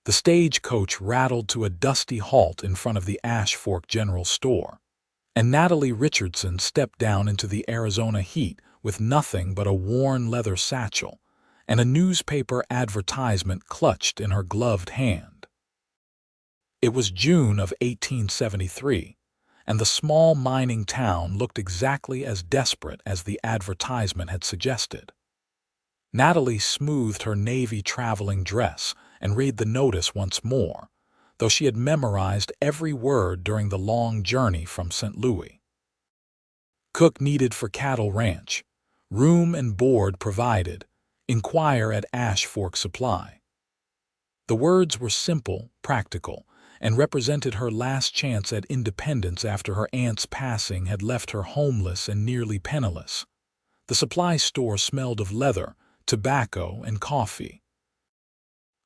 The stagecoach rattled to a dusty halt in front of the Ash Fork General Store, and Natalie Richardson stepped down into the Arizona heat with nothing but a worn leather satchel and a newspaper advertisement clutched in her gloved hand. It was June of 1873, and the small mining town looked exactly as desperate as the advertisement had suggested. Natalie smoothed her navy traveling dress and read the notice once more, though she had memorized every word during the long journey from St. Louis. Cook needed for cattle ranch. Room and board provided. Inquire at Ash Fork Supply. The words were simple, practical, and represented her last chance at independence after her aunt's passing had left her homeless and nearly penniless. The supply store smelled of leather, tobacco, and coffee.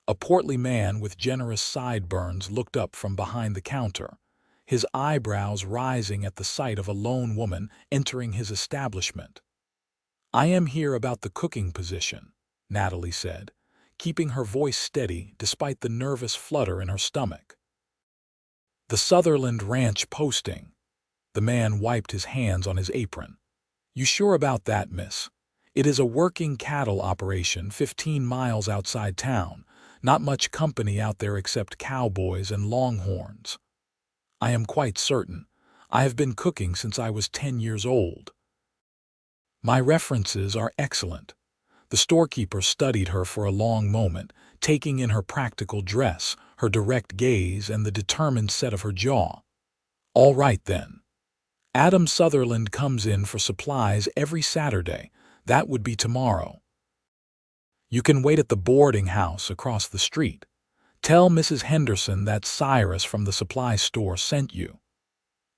A portly man with generous sideburns looked up from behind the counter, his eyebrows rising at the sight of a lone woman entering his establishment. "I am here about the cooking position," Natalie said, keeping her voice steady despite the nervous flutter in her stomach. "The Sutherland Ranch posting." The man wiped his hands on his apron. "You sure about that, miss? It is a working cattle operation 15 miles outside town. Not much company out there except cowboys and longhorns." "I am quite certain. I have been cooking since I was 10 years old." "My references are excellent." The storekeeper studied her for a long moment, taking in her practical dress, her direct gaze, and the determined set of her jaw. "All right, then. Adam Sutherland comes in for supplies every Saturday. That would be tomorrow. You can wait at the boarding house across the street. Tell Mrs. Henderson that Cyrus from the supply store sent you."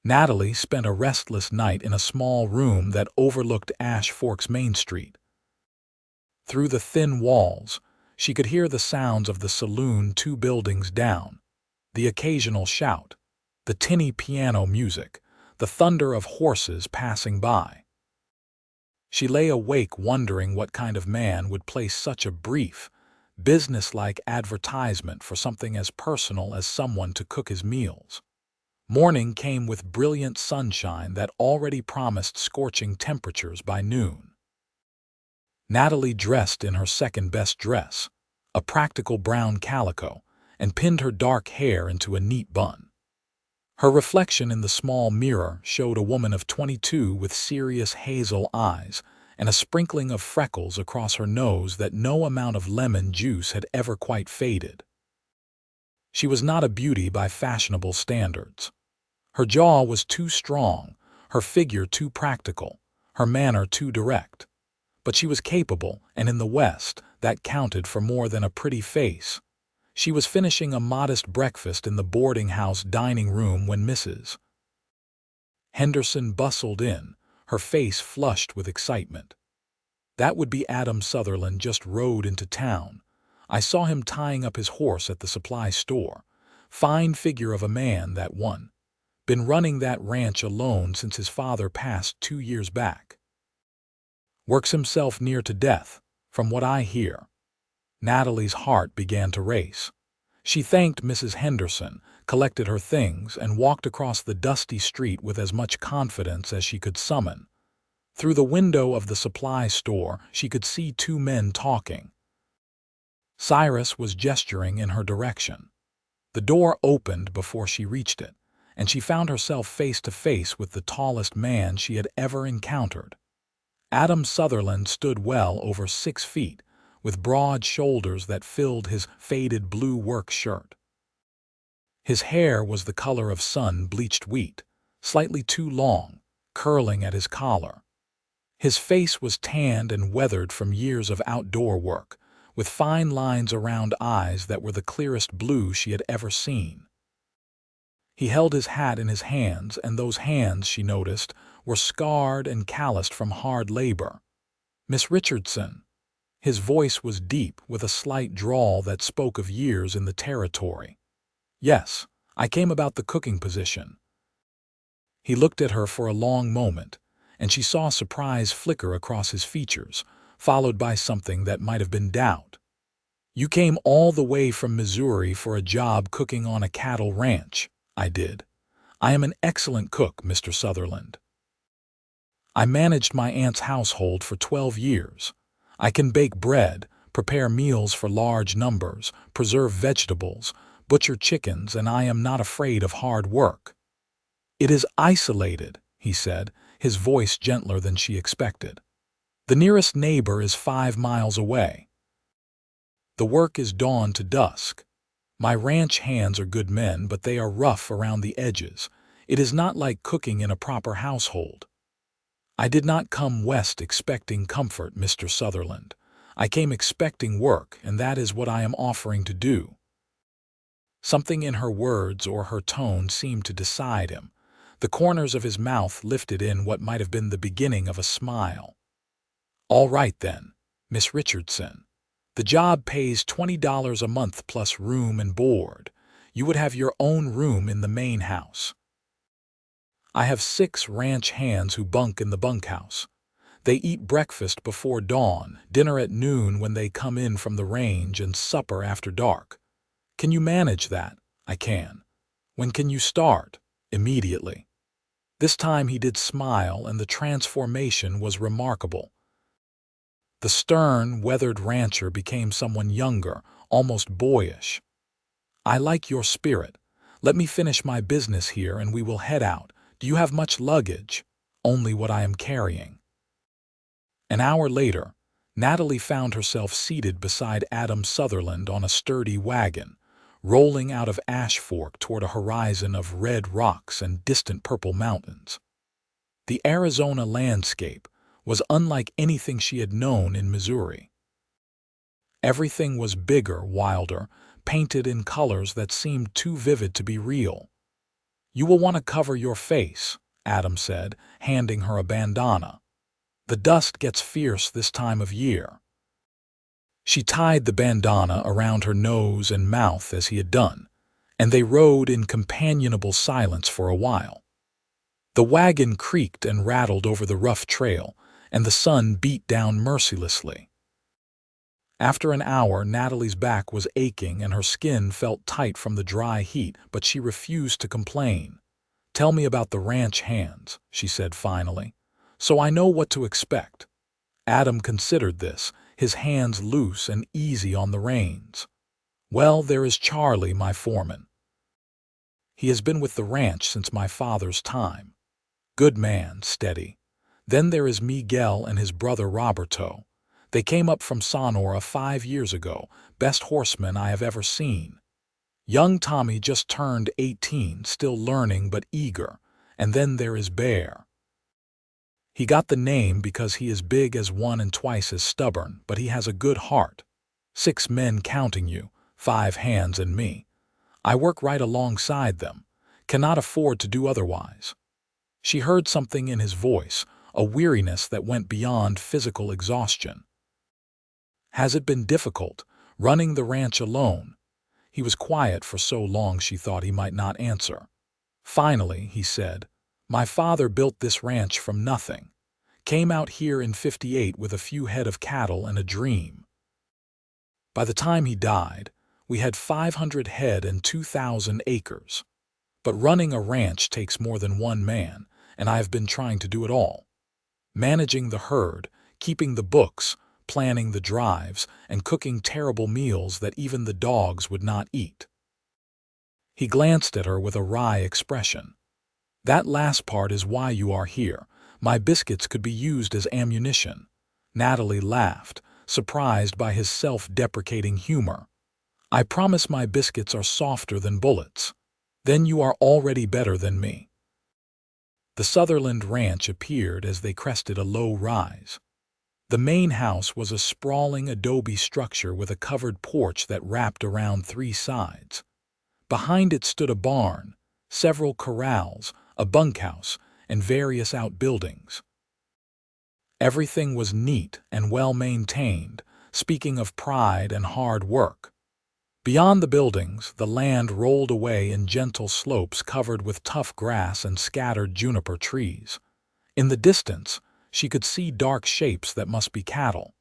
Natalie spent a restless night in a small room that overlooked Ash Fork's Main Street. Through the thin walls, she could hear the sounds of the saloon 2 buildings down, the occasional shout, the tinny piano music, the thunder of horses passing by. She lay awake wondering what kind of man would place such a brief, businesslike advertisement for something as personal as someone to cook his meals. Morning came with brilliant sunshine that already promised scorching temperatures by noon. Natalie dressed in her second-best dress, a practical brown calico, and pinned her dark hair into a neat bun. Her reflection in the small mirror showed a woman of 22 with serious hazel eyes and a sprinkling of freckles across her nose that no amount of lemon juice had ever quite faded. She was not a beauty by fashionable standards. Her jaw was too strong, her figure too practical, her manner too direct. But she was capable, and in the West, that counted for more than a pretty face. She was finishing a modest breakfast in the boarding house dining room when Mrs. Henderson bustled in, her face flushed with excitement. "That would be Adam Sutherland, just rode into town. I saw him tying up his horse at the supply store. Fine figure of a man, that one. Been running that ranch alone since his father passed 2 years back. Works himself near to death, from what I hear." Natalie's heart began to race. She thanked Mrs. Henderson, collected her things, and walked across the dusty street with as much confidence as she could summon. Through the window of the supply store, she could see 2 men talking. Cyrus was gesturing in her direction. The door opened before she reached it, and she found herself face to face with the tallest man she had ever encountered. Adam Sutherland stood well over 6 feet, with broad shoulders that filled his faded blue work shirt. His hair was the color of sun-bleached wheat, slightly too long, curling at his collar. His face was tanned and weathered from years of outdoor work, with fine lines around eyes that were the clearest blue she had ever seen. He held his hat in his hands, and those hands, she noticed, were scarred and calloused from hard labor. "Miss Richardson." His voice was deep, with a slight drawl that spoke of years in the territory. "Yes, I came about the cooking position." He looked at her for a long moment, and she saw surprise flicker across his features, followed by something that might have been doubt. You came all the way from Missouri for a job cooking on a cattle ranch. I did. I am an excellent cook, Mr. Sutherland. I managed my aunt's household for 12 years. I can bake bread, prepare meals for large numbers, preserve vegetables, butcher chickens, and I am not afraid of hard work. It is isolated, he said, his voice gentler than she expected. The nearest neighbor is 5 miles away. The work is dawn to dusk. My ranch hands are good men, but they are rough around the edges. It is not like cooking in a proper household. I did not come west expecting comfort, Mr. Sutherland. I came expecting work, and that is what I am offering to do. Something in her words or her tone seemed to decide him. The corners of his mouth lifted in what might have been the beginning of a smile. All right then, Miss Richardson. The job pays $20 a month plus room and board. You would have your own room in the main house. I have 6 ranch hands who bunk in the bunkhouse. They eat breakfast before dawn, dinner at noon when they come in from the range, and supper after dark. Can you manage that? I can. When can you start? Immediately. This time he did smile, and the transformation was remarkable. The stern, weathered rancher became someone younger, almost boyish. I like your spirit. Let me finish my business here and we will head out. Do you have much luggage? Only what I am carrying. An hour later, Natalie found herself seated beside Adam Sutherland on a sturdy wagon, rolling out of Ash Fork toward a horizon of red rocks and distant purple mountains. The Arizona landscape was unlike anything she had known in Missouri. Everything was bigger, wilder, painted in colors that seemed too vivid to be real. You will want to cover your face, Adam said, handing her a bandana. The dust gets fierce this time of year. She tied the bandana around her nose and mouth as he had done, and they rode in companionable silence for a while. The wagon creaked and rattled over the rough trail, and the sun beat down mercilessly. After an hour, Natalie's back was aching and her skin felt tight from the dry heat, but she refused to complain. Tell me about the ranch hands, she said finally, so I know what to expect. Adam considered this, his hands loose and easy on the reins. Well, there is Charlie, my foreman. He has been with the ranch since my father's time. Good man, steady. Then there is Miguel and his brother Roberto. They came up from Sonora 5 years ago, best horsemen I have ever seen. Young Tommy just turned 18, still learning but eager. And then there is Bear. He got the name because he is big as one and twice as stubborn, but he has a good heart. 6 men counting you, 5 hands and me. I work right alongside them, cannot afford to do otherwise. She heard something in his voice, a weariness that went beyond physical exhaustion. Has it been difficult, running the ranch alone? He was quiet for so long she thought he might not answer. Finally, he said, my father built this ranch from nothing. Came out here in '58 with a few head of cattle and a dream. By the time he died, we had 500 head and 2,000 acres. But running a ranch takes more than one man, and I have been trying to do it all. Managing the herd, keeping the books, planning the drives, and cooking terrible meals that even the dogs would not eat. He glanced at her with a wry expression. That last part is why you are here. My biscuits could be used as ammunition. Natalie laughed, surprised by his self-deprecating humor. I promise my biscuits are softer than bullets. Then you are already better than me. The Sutherland Ranch appeared as they crested a low rise. The main house was a sprawling adobe structure with a covered porch that wrapped around 3 sides. Behind it stood a barn, several corrals, a bunkhouse, and various outbuildings. Everything was neat and well maintained, speaking of pride and hard work. Beyond the buildings, the land rolled away in gentle slopes covered with tough grass and scattered juniper trees. In the distance, she could see dark shapes that must be cattle.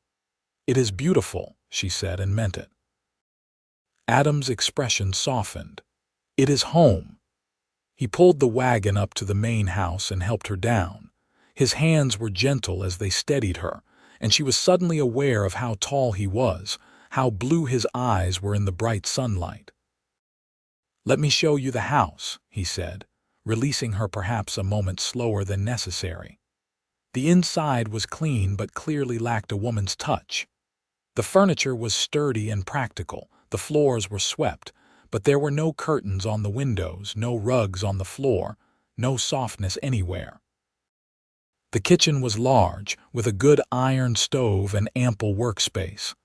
It is beautiful, she said, and meant it. Adam's expression softened. "It is home." He pulled the wagon up to the main house and helped her down. His hands were gentle as they steadied her, and she was suddenly aware of how tall he was, how blue his eyes were in the bright sunlight. "Let me show you the house," he said, releasing her perhaps a moment slower than necessary. The inside was clean but clearly lacked a woman's touch. The furniture was sturdy and practical, the floors were swept, but there were no curtains on the windows, no rugs on the floor, no softness anywhere. The kitchen was large, with a good iron stove and ample workspace.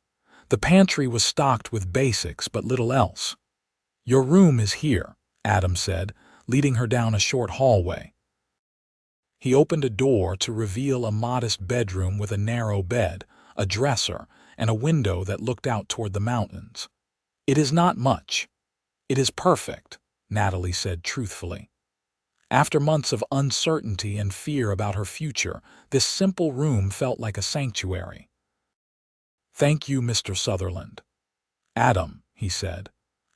The pantry was stocked with basics but little else. "Your room is here," Adam said, leading her down a short hallway. He opened a door to reveal a modest bedroom with a narrow bed, a dresser, and a window that looked out toward the mountains. "It is not much. It is perfect," Natalie said truthfully. After months of uncertainty and fear about her future, this simple room felt like a sanctuary. "Thank you, Mr. Sutherland." "Adam," he said,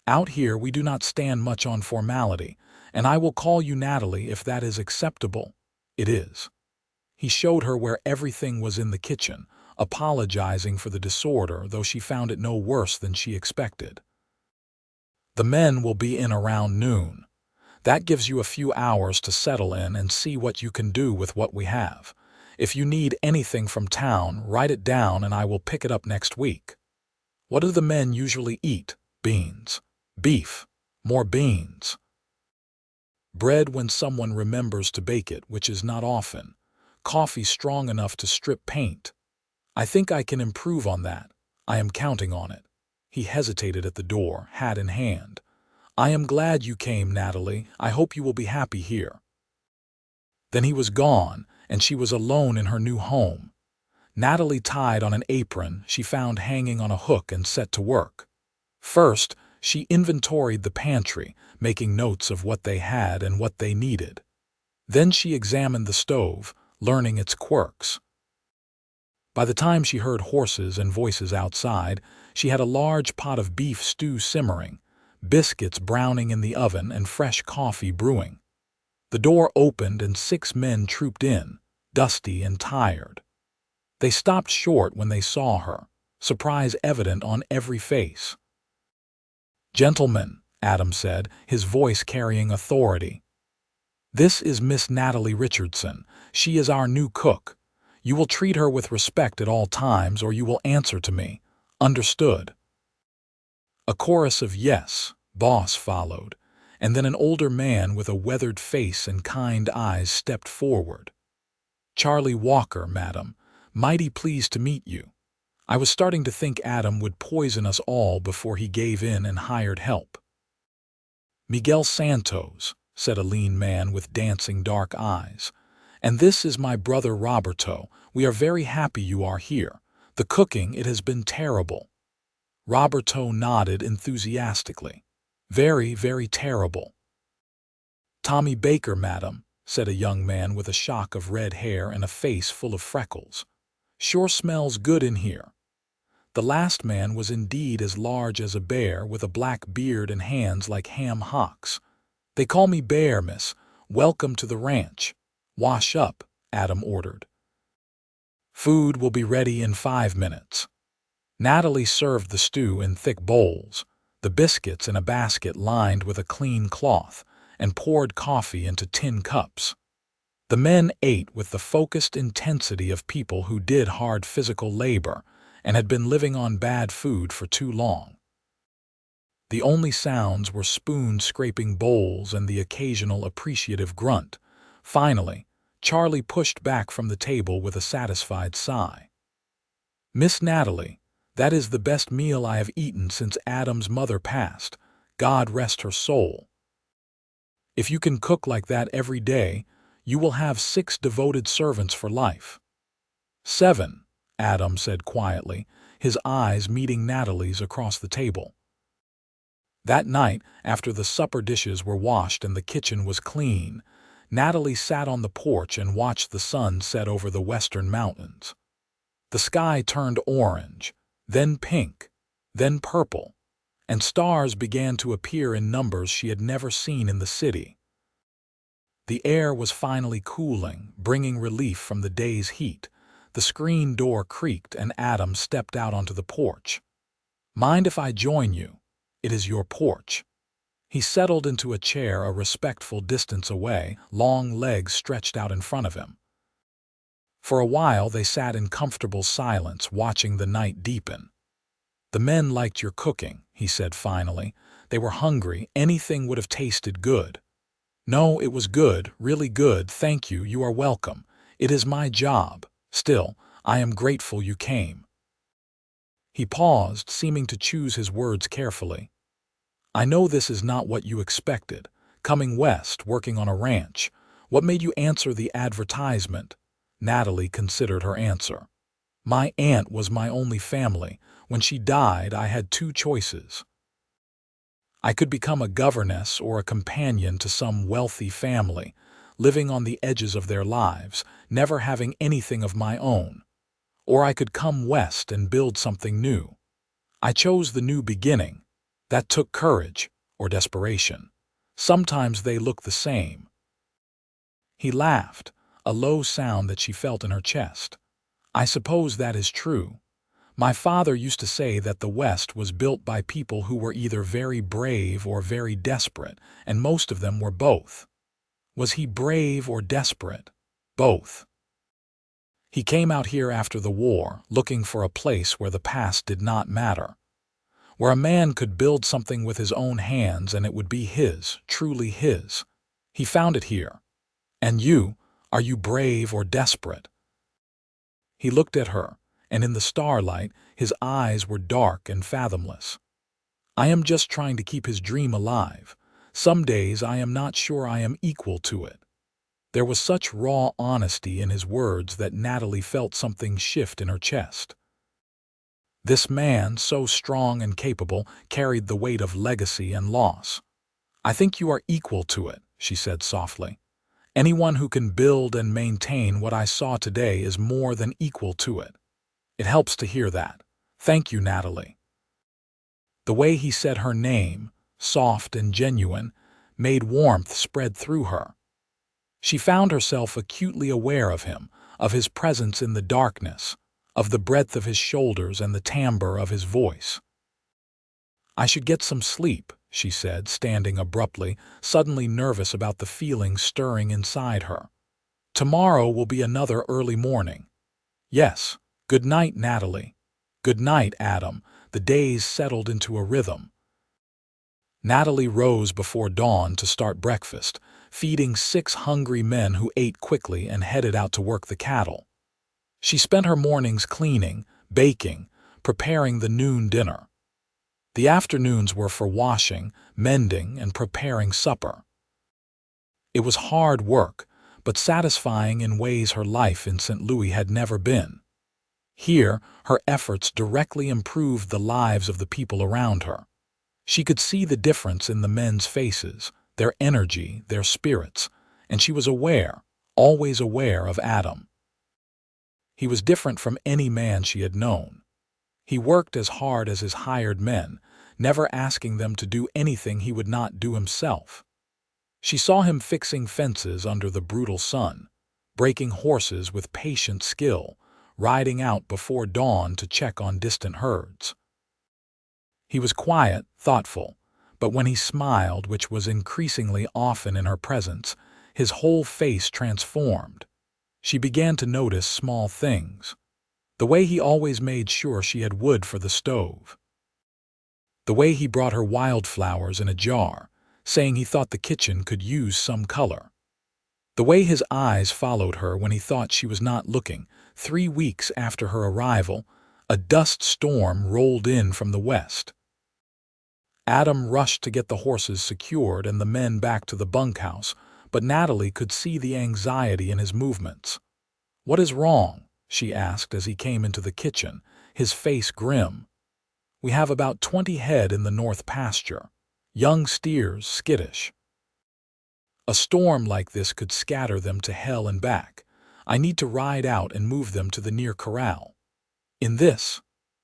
"out here we do not stand much on formality, and I will call you Natalie if that is acceptable." "It is." He showed her where everything was in the kitchen, apologizing for the disorder, though she found it no worse than she expected. "The men will be in around noon. That gives you a few hours to settle in and see what you can do with what we have. If you need anything from town, write it down and I will pick it up next week." "What do the men usually eat?" "Beans." "Beef." "More beans." "Bread when someone remembers to bake it, which is not often. Coffee strong enough to strip paint." "I think I can improve on that. I am counting on it." He hesitated at the door, hat in hand. "I am glad you came, Natalie. I hope you will be happy here." Then he was gone, and she was alone in her new home. Natalie tied on an apron she found hanging on a hook and set to work. First, she inventoried the pantry, making notes of what they had and what they needed. Then she examined the stove, learning its quirks. By the time she heard horses and voices outside, she had a large pot of beef stew simmering, biscuits browning in the oven, and fresh coffee brewing. The door opened and 6 men trooped in, dusty and tired. They stopped short when they saw her, surprise evident on every face. "Gentlemen," Adam said, his voice carrying authority. "This is Miss Natalie Richardson. She is our new cook. You will treat her with respect at all times or you will answer to me. Understood?" A chorus of "Yes, boss" followed, and then an older man with a weathered face and kind eyes stepped forward. "Charlie Walker, madam. Mighty pleased to meet you. I was starting to think Adam would poison us all before he gave in and hired help." "Miguel Santos," said a lean man with dancing dark eyes. "And this is my brother Roberto. We are very happy you are here. The cooking, it has been terrible." Roberto nodded enthusiastically. "Very, very terrible." "Tommy Baker, madam," said a young man with a shock of red hair and a face full of freckles. "Sure smells good in here." The last man was indeed as large as a bear, with a black beard and hands like ham hocks. "They call me Bear, miss. Welcome to the ranch." "Wash up," Adam ordered. "Food will be ready in 5 minutes." Natalie served the stew in thick bowls, the biscuits in a basket lined with a clean cloth, and poured coffee into tin cups. The men ate with the focused intensity of people who did hard physical labor and had been living on bad food for too long. The only sounds were spoons scraping bowls and the occasional appreciative grunt. Finally, Charlie pushed back from the table with a satisfied sigh. "Miss Natalie, that is the best meal I have eaten since Adam's mother passed. God rest her soul. If you can cook like that every day, you will have 6 devoted servants for life." "7, Adam said quietly, his eyes meeting Natalie's across the table. That night, after the supper dishes were washed and the kitchen was clean, Natalie sat on the porch and watched the sun set over the western mountains. The sky turned orange, then pink, then purple, and stars began to appear in numbers she had never seen in the city. The air was finally cooling, bringing relief from the day's heat. The screen door creaked and Adam stepped out onto the porch. "Mind if I join you? It is your porch." He settled into a chair a respectful distance away, long legs stretched out in front of him. For a while they sat in comfortable silence, watching the night deepen. "The men liked your cooking," he said finally. "They were hungry. Anything would have tasted good." "No, it was good, really good, thank you, you are welcome. It is my job. Still, I am grateful you came." He paused, seeming to choose his words carefully. "I know this is not what you expected. Coming west, working on a ranch. What made you answer the advertisement?" Natalie considered her answer. "My aunt was my only family. When she died, I had two choices. I could become a governess or a companion to some wealthy family, living on the edges of their lives, never having anything of my own. Or I could come west and build something new. I chose the new beginning. That took courage or desperation. Sometimes they look the same." He laughed, a low sound that she felt in her chest. "I suppose that is true. My father used to say that the West was built by people who were either very brave or very desperate, and most of them were both." Was he brave or desperate? Both. He came out here after the war, looking for a place where the past did not matter, where a man could build something with his own hands and it would be his, truly his. He found it here. "And you, are you brave or desperate?" He looked at her, and in the starlight, his eyes were dark and fathomless. "I am just trying to keep his dream alive. Some days I am not sure I am equal to it." There was such raw honesty in his words that Natalie felt something shift in her chest. This man, so strong and capable, carried the weight of legacy and loss. "I think you are equal to it," she said softly. "Anyone who can build and maintain what I saw today is more than equal to it. It helps to hear that. Thank you, Natalie." The way he said her name, soft and genuine, made warmth spread through her. She found herself acutely aware of him, of his presence in the darkness, of the breadth of his shoulders and the timbre of his voice. "I should get some sleep," she said, standing abruptly, suddenly nervous about the feeling stirring inside her. "Tomorrow will be another early morning." "Yes. Good night, Natalie." "Good night, Adam." The days settled into a rhythm. Natalie rose before dawn to start breakfast, feeding 6 hungry men who ate quickly and headed out to work the cattle. She spent her mornings cleaning, baking, preparing the noon dinner. The afternoons were for washing, mending, and preparing supper. It was hard work, but satisfying in ways her life in St. Louis had never been. Here, her efforts directly improved the lives of the people around her. She could see the difference in the men's faces, their energy, their spirits, and she was aware, always aware of Adam. He was different from any man she had known. He worked as hard as his hired men, never asking them to do anything he would not do himself. She saw him fixing fences under the brutal sun, breaking horses with patient skill, riding out before dawn to check on distant herds. He was quiet, thoughtful, but when he smiled, which was increasingly often in her presence, his whole face transformed. She began to notice small things. The way he always made sure she had wood for the stove. The way he brought her wildflowers in a jar, saying he thought the kitchen could use some color. The way his eyes followed her when he thought she was not looking. 3 weeks after her arrival, a dust storm rolled in from the west. Adam rushed to get the horses secured and the men back to the bunkhouse, but Natalie could see the anxiety in his movements. "What is wrong?" she asked as he came into the kitchen, his face grim. "We have about 20 head in the north pasture. Young steers, skittish. A storm like this could scatter them to hell and back. I need to ride out and move them to the near corral." "In this?"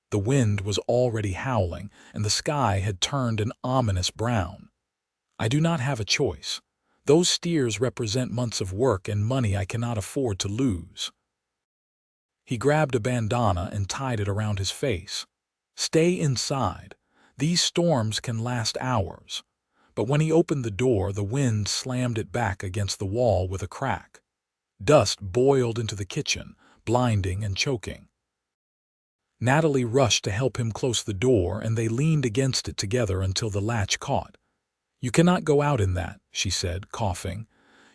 The wind was already howling, and the sky had turned an ominous brown. "I do not have a choice. Those steers represent months of work and money I cannot afford to lose." He grabbed a bandana and tied it around his face. "Stay inside. These storms can last hours." But when he opened the door, the wind slammed it back against the wall with a crack. Dust boiled into the kitchen, blinding and choking. Natalie rushed to help him close the door, and they leaned against it together until the latch caught. "You cannot go out in that," she said, coughing.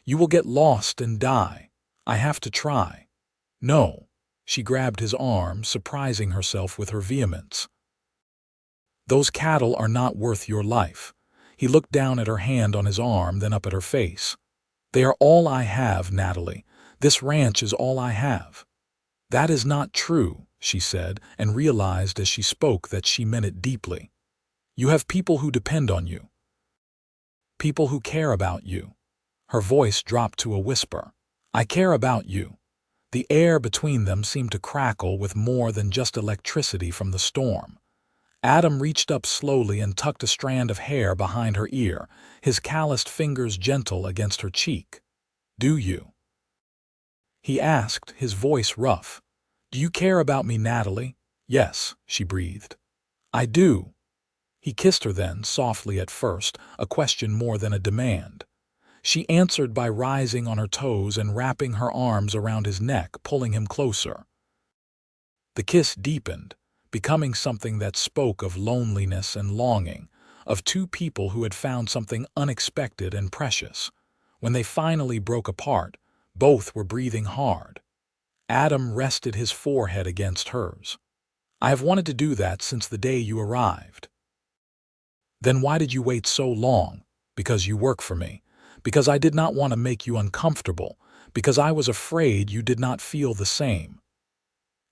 "You will get lost and die. I have to try." "No." She grabbed his arm, surprising herself with her vehemence. "Those cattle are not worth your life." He looked down at her hand on his arm, then up at her face. "They are all I have, Natalie. This ranch is all I have." "That is not true," she said, and realized as she spoke that she meant it deeply. "You have people who depend on you. People who care about you." Her voice dropped to a whisper. "I care about you." The air between them seemed to crackle with more than just electricity from the storm. Adam reached up slowly and tucked a strand of hair behind her ear, his calloused fingers gentle against her cheek. "Do you?" he asked, his voice rough. "Do you care about me, Natalie?" "Yes," she breathed. "I do." He kissed her then, softly at first, a question more than a demand. She answered by rising on her toes and wrapping her arms around his neck, pulling him closer. The kiss deepened, becoming something that spoke of loneliness and longing, of two people who had found something unexpected and precious. When they finally broke apart, both were breathing hard. Adam rested his forehead against hers. "I have wanted to do that since the day you arrived." "Then why did you wait so long?" "Because you work for me. Because I did not want to make you uncomfortable. Because I was afraid you did not feel the same."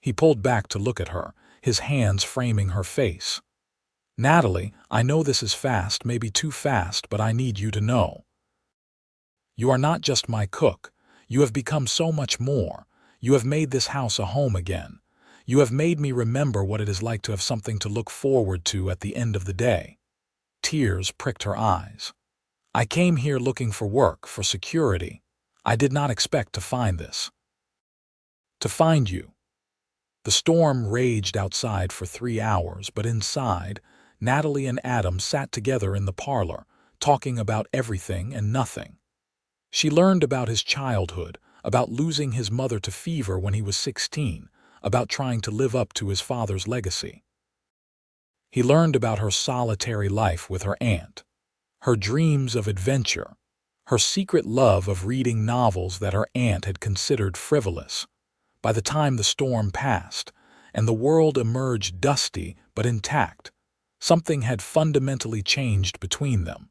He pulled back to look at her, his hands framing her face. "Natalie, I know this is fast, maybe too fast, but I need you to know. You are not just my cook. You have become so much more. You have made this house a home again. You have made me remember what it is like to have something to look forward to at the end of the day." Tears pricked her eyes. "I came here looking for work, for security. I did not expect to find this. To find you." The storm raged outside for 3 hours, but inside, Natalie and Adam sat together in the parlor, talking about everything and nothing. She learned about his childhood, about losing his mother to fever when he was 16, about trying to live up to his father's legacy. He learned about her solitary life with her aunt, her dreams of adventure, her secret love of reading novels that her aunt had considered frivolous. By the time the storm passed, and the world emerged dusty but intact, something had fundamentally changed between them.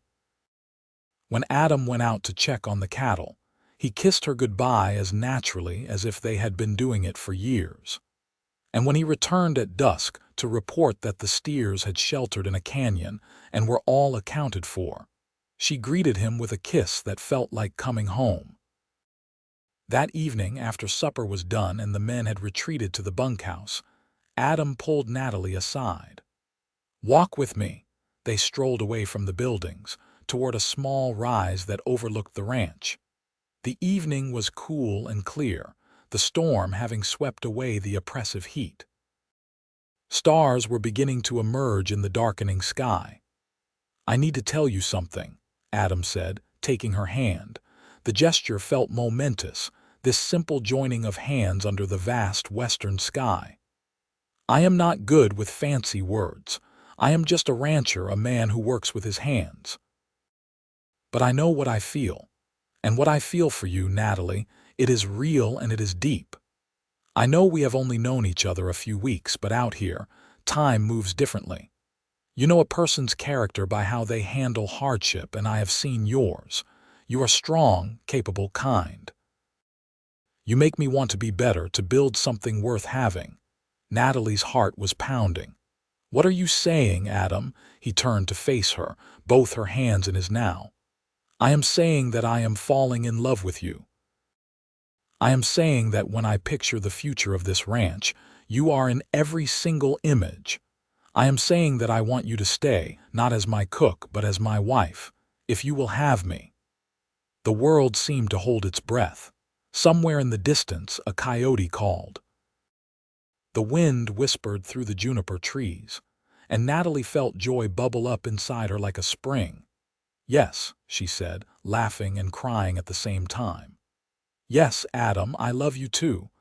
When Adam went out to check on the cattle, he kissed her goodbye as naturally as if they had been doing it for years. And when he returned at dusk to report that the steers had sheltered in a canyon and were all accounted for, she greeted him with a kiss that felt like coming home. That evening, after supper was done and the men had retreated to the bunkhouse, Adam pulled Natalie aside. "Walk with me." They strolled away from the buildings, toward a small rise that overlooked the ranch. The evening was cool and clear, the storm having swept away the oppressive heat. Stars were beginning to emerge in the darkening sky. "I need to tell you something," Adam said, taking her hand. The gesture felt momentous, this simple joining of hands under the vast western sky. "I am not good with fancy words. I am just a rancher, a man who works with his hands. But I know what I feel. And what I feel for you, Natalie, it is real and it is deep. I know we have only known each other a few weeks, but out here, time moves differently. You know a person's character by how they handle hardship, and I have seen yours. You are strong, capable, kind. You make me want to be better, to build something worth having." Natalie's heart was pounding. "What are you saying, Adam?" He turned to face her, both her hands in his now. "I am saying that I am falling in love with you. I am saying that when I picture the future of this ranch, You are in every single image. I am saying that I want you to stay, not as my cook, but as my wife, if you will have me." The world seemed to hold its breath. Somewhere in the distance, a coyote called. The wind whispered through the juniper trees, and Natalie felt joy bubble up inside her like a spring. "Yes," she said, laughing and crying at the same time. "Yes, Adam, I love you too.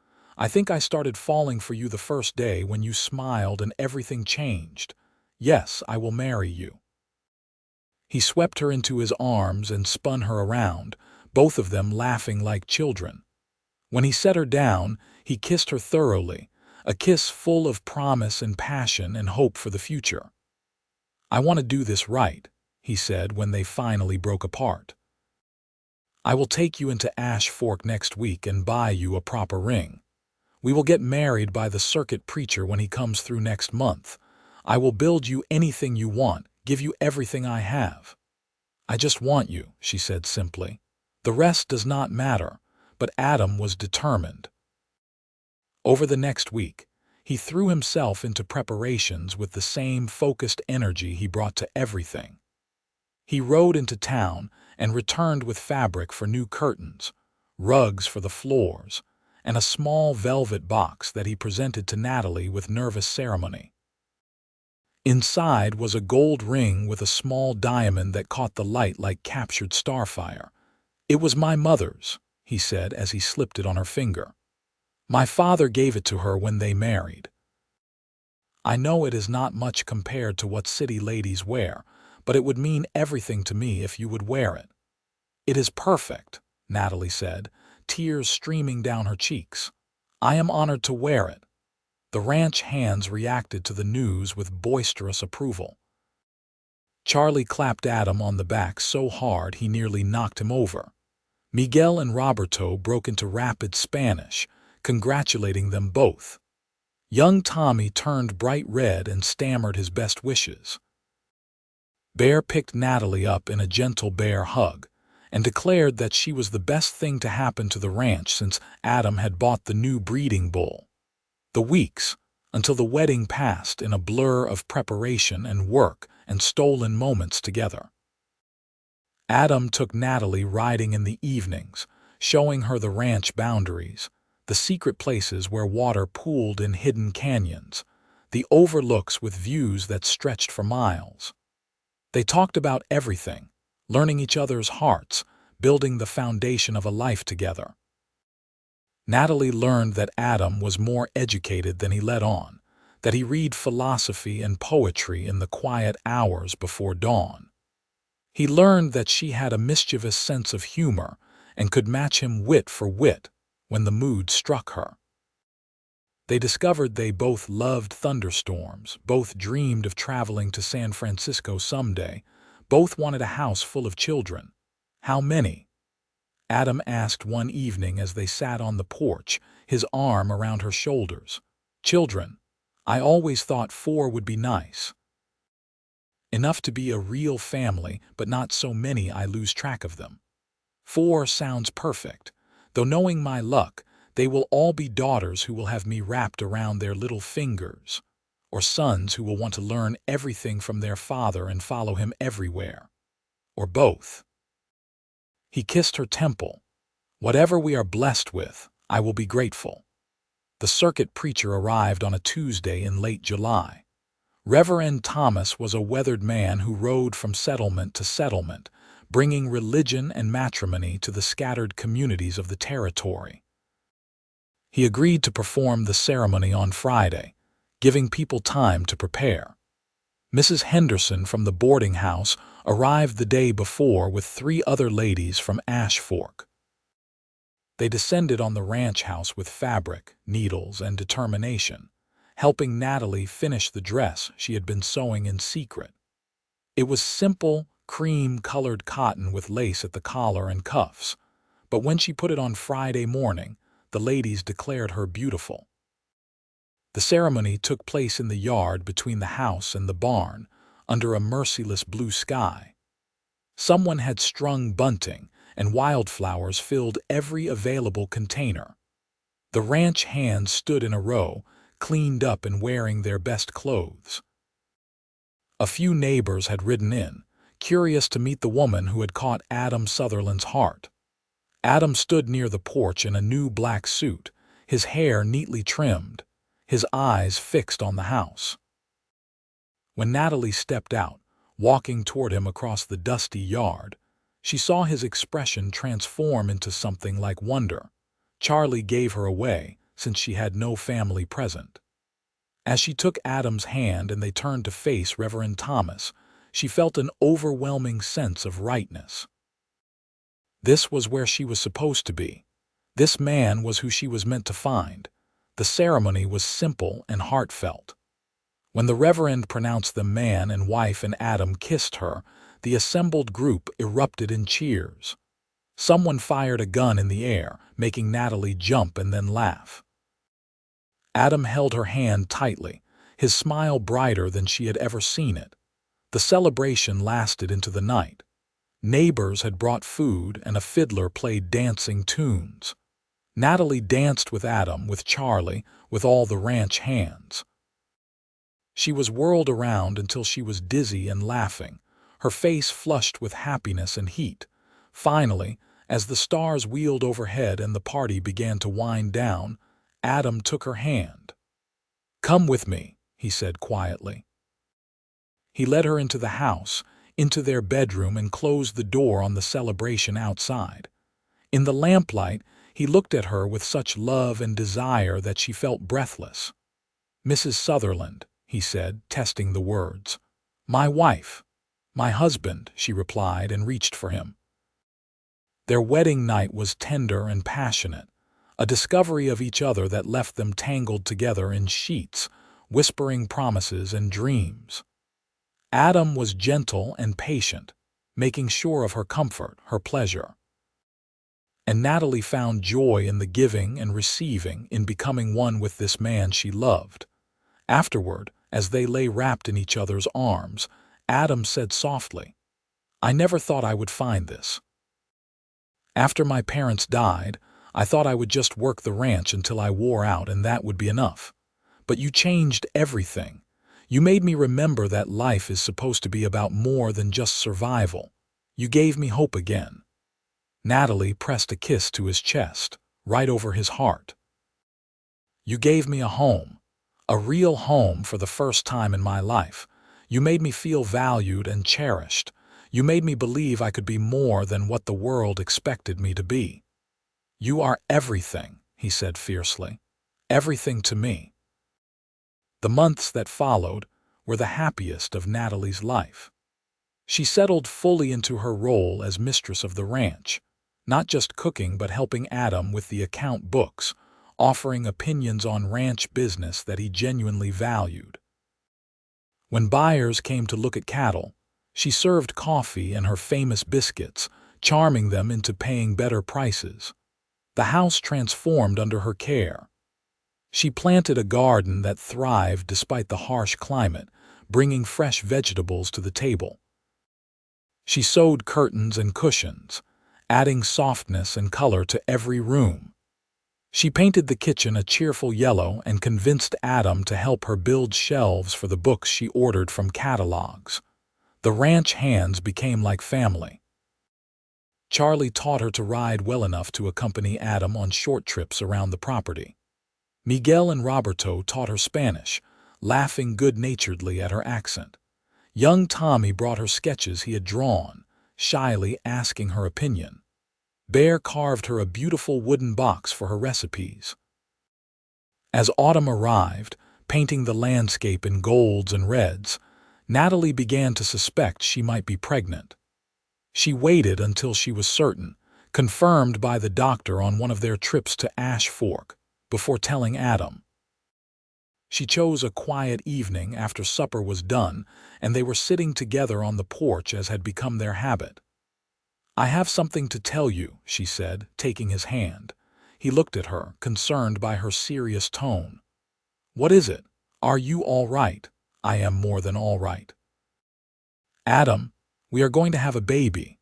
I think I started falling for you the first day when you smiled and everything changed. Yes, I will marry you." He swept her into his arms and spun her around, both of them laughing like children. When he set her down, he kissed her thoroughly, a kiss full of promise and passion and hope for the future. "I want to do this right," he said when they finally broke apart. "I will take you into Ash Fork next week and buy you a proper ring. We will get married by the circuit preacher when he comes through next month. I will build you anything you want, give you everything I have. I just want you," she said simply. "The rest does not matter," but Adam was determined. Over the next week, he threw himself into preparations with the same focused energy he brought to everything. He rode into town and returned with fabric for new curtains, rugs for the floors, and a small velvet box that he presented to Natalie with nervous ceremony. Inside was a gold ring with a small diamond that caught the light like captured starfire. "It was my mother's," he said as he slipped it on her finger. "My father gave it to her when they married. I know it is not much compared to what city ladies wear, but it would mean everything to me if you would wear it." "It is perfect," Natalie said, tears streaming down her cheeks. "I am honored to wear it." The ranch hands reacted to the news with boisterous approval. Charlie clapped Adam on the back so hard he nearly knocked him over. Miguel and Roberto broke into rapid Spanish, congratulating them both. Young Tommy turned bright red and stammered his best wishes. Bear picked Natalie up in a gentle bear hug and declared that she was the best thing to happen to the ranch since Adam had bought the new breeding bull. The weeks, until the wedding, passed in a blur of preparation and work and stolen moments together. Adam took Natalie riding in the evenings, showing her the ranch boundaries, the secret places where water pooled in hidden canyons, the overlooks with views that stretched for miles. They talked about everything, learning each other's hearts, building the foundation of a life together. Natalie learned that Adam was more educated than he let on, that he read philosophy and poetry in the quiet hours before dawn. He learned that she had a mischievous sense of humor and could match him wit for wit when the mood struck her. They discovered they both loved thunderstorms, both dreamed of traveling to San Francisco someday, both wanted a house full of children. "How many?" Adam asked one evening as they sat on the porch, his arm around her shoulders. "Children. I always thought 4 would be nice. Enough to be a real family, but not so many I lose track of them. 4 sounds perfect, though knowing my luck, they will all be daughters who will have me wrapped around their little fingers, or sons who will want to learn everything from their father and follow him everywhere. Or both." He kissed her temple. "Whatever we are blessed with, I will be grateful." The circuit preacher arrived on a Tuesday in late July. Reverend Thomas was a weathered man who rode from settlement to settlement, bringing religion and matrimony to the scattered communities of the territory. He agreed to perform the ceremony on Friday, giving people time to prepare. Mrs. Henderson from the boarding house arrived the day before with 3 other ladies from Ash Fork. They descended on the ranch house with fabric, needles, and determination, helping Natalie finish the dress she had been sewing in secret. It was simple, cream-colored cotton with lace at the collar and cuffs, but when she put it on Friday morning, the ladies declared her beautiful. The ceremony took place in the yard between the house and the barn, under a merciless blue sky. Someone had strung bunting, and wildflowers filled every available container. The ranch hands stood in a row, cleaned up and wearing their best clothes. A few neighbors had ridden in, curious to meet the woman who had caught Adam Sutherland's heart. Adam stood near the porch in a new black suit, his hair neatly trimmed, his eyes fixed on the house. When Natalie stepped out, walking toward him across the dusty yard, she saw his expression transform into something like wonder. Charlie gave her away, since she had no family present. As she took Adam's hand and they turned to face Reverend Thomas, she felt an overwhelming sense of rightness. This was where she was supposed to be. This man was who she was meant to find. The ceremony was simple and heartfelt. When the Reverend pronounced them man and wife and Adam kissed her, the assembled group erupted in cheers. Someone fired a gun in the air, making Natalie jump and then laugh. Adam held her hand tightly, his smile brighter than she had ever seen it. The celebration lasted into the night. Neighbors had brought food and a fiddler played dancing tunes. Natalie danced with Adam, with Charlie, with all the ranch hands. She was whirled around until she was dizzy and laughing, her face flushed with happiness and heat. Finally, as the stars wheeled overhead and the party began to wind down, Adam took her hand. "Come with me," he said quietly. He led her into the house, into their bedroom, and closed the door on the celebration outside. In the lamplight, he looked at her with such love and desire that she felt breathless. "Mrs. Sutherland," he said, testing the words. "My wife. My husband," she replied and reached for him. Their wedding night was tender and passionate, a discovery of each other that left them tangled together in sheets, whispering promises and dreams. Adam was gentle and patient, making sure of her comfort, her pleasure. And Natalie found joy in the giving and receiving, in becoming one with this man she loved. Afterward, as they lay wrapped in each other's arms, Adam said softly, "I never thought I would find this. After my parents died, I thought I would just work the ranch until I wore out and that would be enough. But you changed everything. You made me remember that life is supposed to be about more than just survival. You gave me hope again." Natalie pressed a kiss to his chest, right over his heart. "You gave me a home, a real home for the first time in my life. You made me feel valued and cherished. You made me believe I could be more than what the world expected me to be. You are everything," he said fiercely. "Everything to me." The months that followed were the happiest of Natalie's life. She settled fully into her role as mistress of the ranch, not just cooking but helping Adam with the account books, offering opinions on ranch business that he genuinely valued. When buyers came to look at cattle, she served coffee and her famous biscuits, charming them into paying better prices. The house transformed under her care. She planted a garden that thrived despite the harsh climate, bringing fresh vegetables to the table. She sewed curtains and cushions, adding softness and color to every room. She painted the kitchen a cheerful yellow and convinced Adam to help her build shelves for the books she ordered from catalogs. The ranch hands became like family. Charlie taught her to ride well enough to accompany Adam on short trips around the property. Miguel and Roberto taught her Spanish, laughing good-naturedly at her accent. Young Tommy brought her sketches he had drawn, shyly asking her opinion. Bear carved her a beautiful wooden box for her recipes. As autumn arrived, painting the landscape in golds and reds, Natalie began to suspect she might be pregnant. She waited until she was certain, confirmed by the doctor on one of their trips to Ash Fork, before telling Adam. She chose a quiet evening after supper was done, and they were sitting together on the porch as had become their habit. "I have something to tell you," she said, taking his hand. He looked at her, concerned by her serious tone. "What is it? Are you all right?" "I am more than all right." "Adam, we are going to have a baby."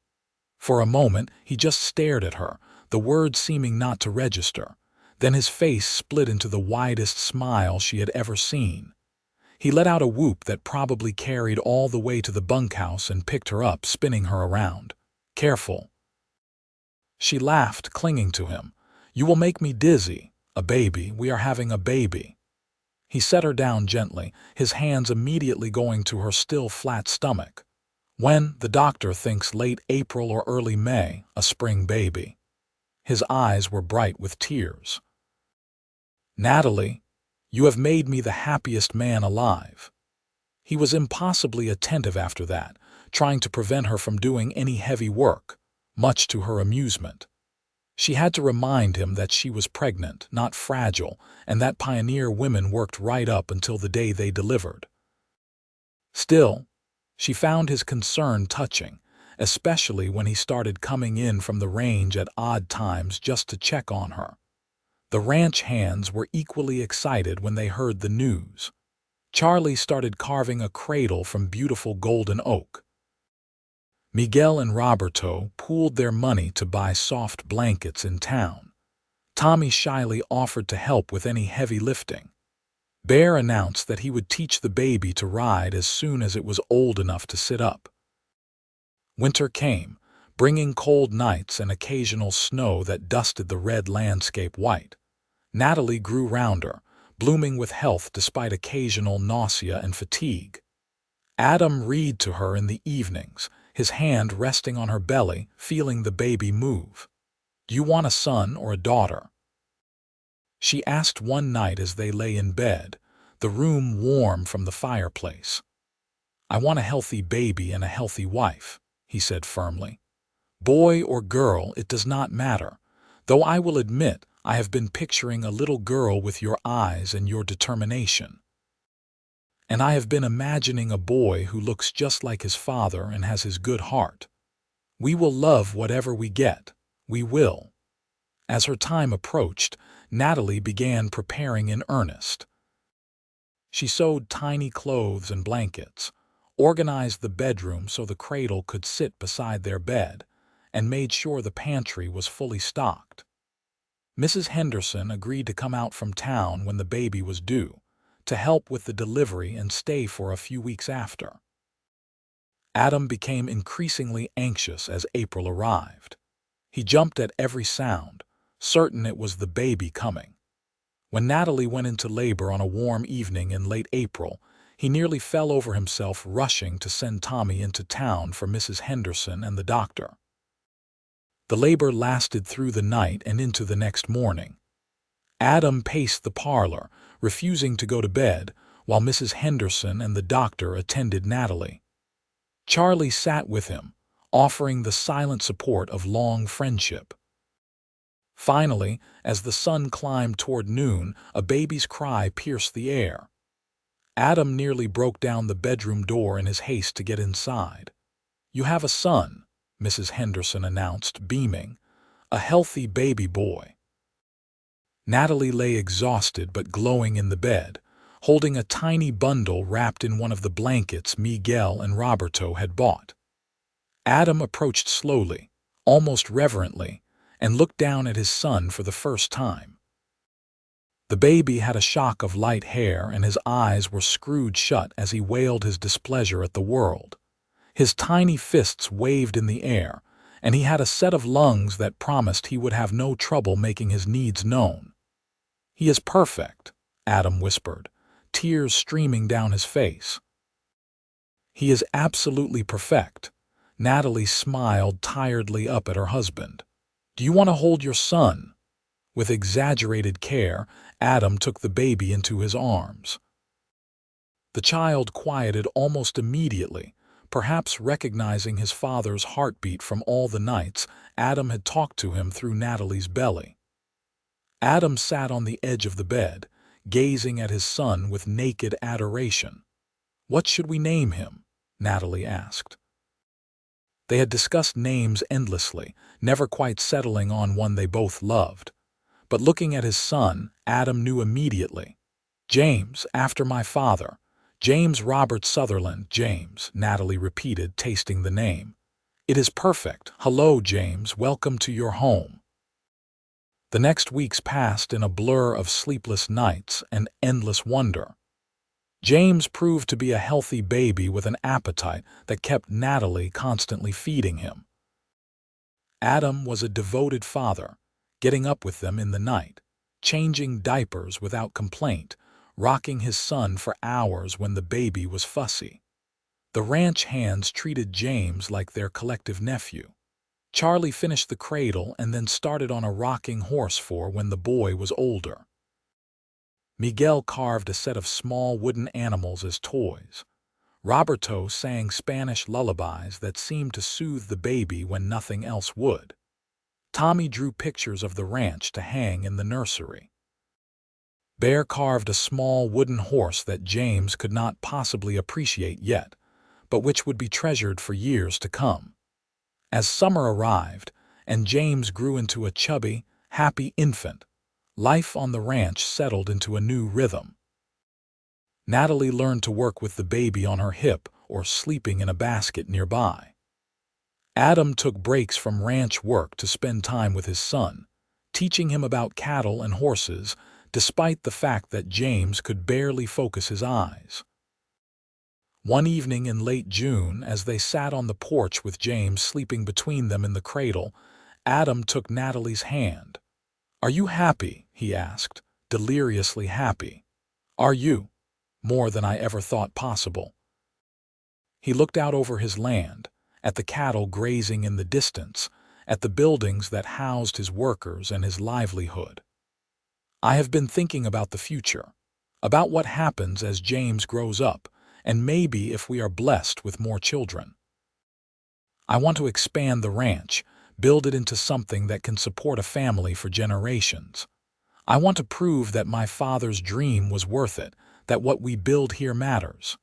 For a moment, he just stared at her, the words seeming not to register. Then his face split into the widest smile she had ever seen. He let out a whoop that probably carried all the way to the bunkhouse and picked her up, spinning her around. "Careful." She laughed, clinging to him. "You will make me dizzy. A baby. We are having a baby." He set her down gently, his hands immediately going to her still flat stomach. "When, the doctor thinks late April or early May, a spring baby." His eyes were bright with tears. "Natalie, you have made me the happiest man alive." He was impossibly attentive after that, trying to prevent her from doing any heavy work, much to her amusement. She had to remind him that she was pregnant, not fragile, and that pioneer women worked right up until the day they delivered. Still, she found his concern touching, especially when he started coming in from the range at odd times just to check on her. The ranch hands were equally excited when they heard the news. Charlie started carving a cradle from beautiful golden oak. Miguel and Roberto pooled their money to buy soft blankets in town. Tommy shyly offered to help with any heavy lifting. Bear announced that he would teach the baby to ride as soon as it was old enough to sit up. Winter came, bringing cold nights and occasional snow that dusted the red landscape white. Natalie grew rounder, blooming with health despite occasional nausea and fatigue. Adam read to her in the evenings, his hand resting on her belly, feeling the baby move. "Do you want a son or a daughter?" She asked one night as they lay in bed, the room warm from the fireplace. "I want a healthy baby and a healthy wife," he said firmly. "Boy or girl, it does not matter, though I will admit I have been picturing a little girl with your eyes and your determination. And I have been imagining a boy who looks just like his father and has his good heart. We will love whatever we get. We will." As her time approached, Natalie began preparing in earnest. She sewed tiny clothes and blankets, organized the bedroom so the cradle could sit beside their bed, and made sure the pantry was fully stocked. Mrs. Henderson agreed to come out from town when the baby was due, to help with the delivery and stay for a few weeks after. Adam became increasingly anxious as April arrived. He jumped at every sound, certain it was the baby coming. When Natalie went into labor on a warm evening in late April, he nearly fell over himself rushing to send Tommy into town for Mrs. Henderson and the doctor. The labor lasted through the night and into the next morning. Adam paced the parlor, refusing to go to bed, while Mrs. Henderson and the doctor attended Natalie. Charlie sat with him, offering the silent support of long friendship. Finally, as the sun climbed toward noon, a baby's cry pierced the air. Adam nearly broke down the bedroom door in his haste to get inside. "You have a son," Mrs. Henderson announced, beaming. "A healthy baby boy." Natalie lay exhausted but glowing in the bed, holding a tiny bundle wrapped in one of the blankets Miguel and Roberto had bought. Adam approached slowly, almost reverently, and looked down at his son for the first time. The baby had a shock of light hair and his eyes were screwed shut as he wailed his displeasure at the world. His tiny fists waved in the air, and he had a set of lungs that promised he would have no trouble making his needs known. "He is perfect," Adam whispered, tears streaming down his face. "He is absolutely perfect." Natalie smiled tiredly up at her husband. "Do you want to hold your son?" With exaggerated care, Adam took the baby into his arms. The child quieted almost immediately, perhaps recognizing his father's heartbeat from all the nights Adam had talked to him through Natalie's belly. Adam sat on the edge of the bed, gazing at his son with naked adoration. "What should we name him?" Natalie asked. They had discussed names endlessly, never quite settling on one they both loved. But looking at his son, Adam knew immediately. "James, after my father. James Robert Sutherland, James," Natalie repeated, tasting the name. "It is perfect. Hello, James. Welcome to your home." The next weeks passed in a blur of sleepless nights and endless wonder. James proved to be a healthy baby with an appetite that kept Natalie constantly feeding him. Adam was a devoted father, getting up with them in the night, changing diapers without complaint, rocking his son for hours when the baby was fussy. The ranch hands treated James like their collective nephew. Charlie finished the cradle and then started on a rocking horse for when the boy was older. Miguel carved a set of small wooden animals as toys. Roberto sang Spanish lullabies that seemed to soothe the baby when nothing else would. Tommy drew pictures of the ranch to hang in the nursery. Bear carved a small wooden horse that James could not possibly appreciate yet, but which would be treasured for years to come. As summer arrived, and James grew into a chubby, happy infant, life on the ranch settled into a new rhythm. Natalie learned to work with the baby on her hip or sleeping in a basket nearby. Adam took breaks from ranch work to spend time with his son, teaching him about cattle and horses, despite the fact that James could barely focus his eyes. One evening in late June, as they sat on the porch with James sleeping between them in the cradle, Adam took Natalie's hand. "Are you happy?" he asked, deliriously happy. "Are you?" "More than I ever thought possible." He looked out over his land, at the cattle grazing in the distance, at the buildings that housed his workers and his livelihood. "I have been thinking about the future, about what happens as James grows up, and maybe if we are blessed with more children. I want to expand the ranch, build it into something that can support a family for generations. I want to prove that my father's dream was worth it, that what we build here matters."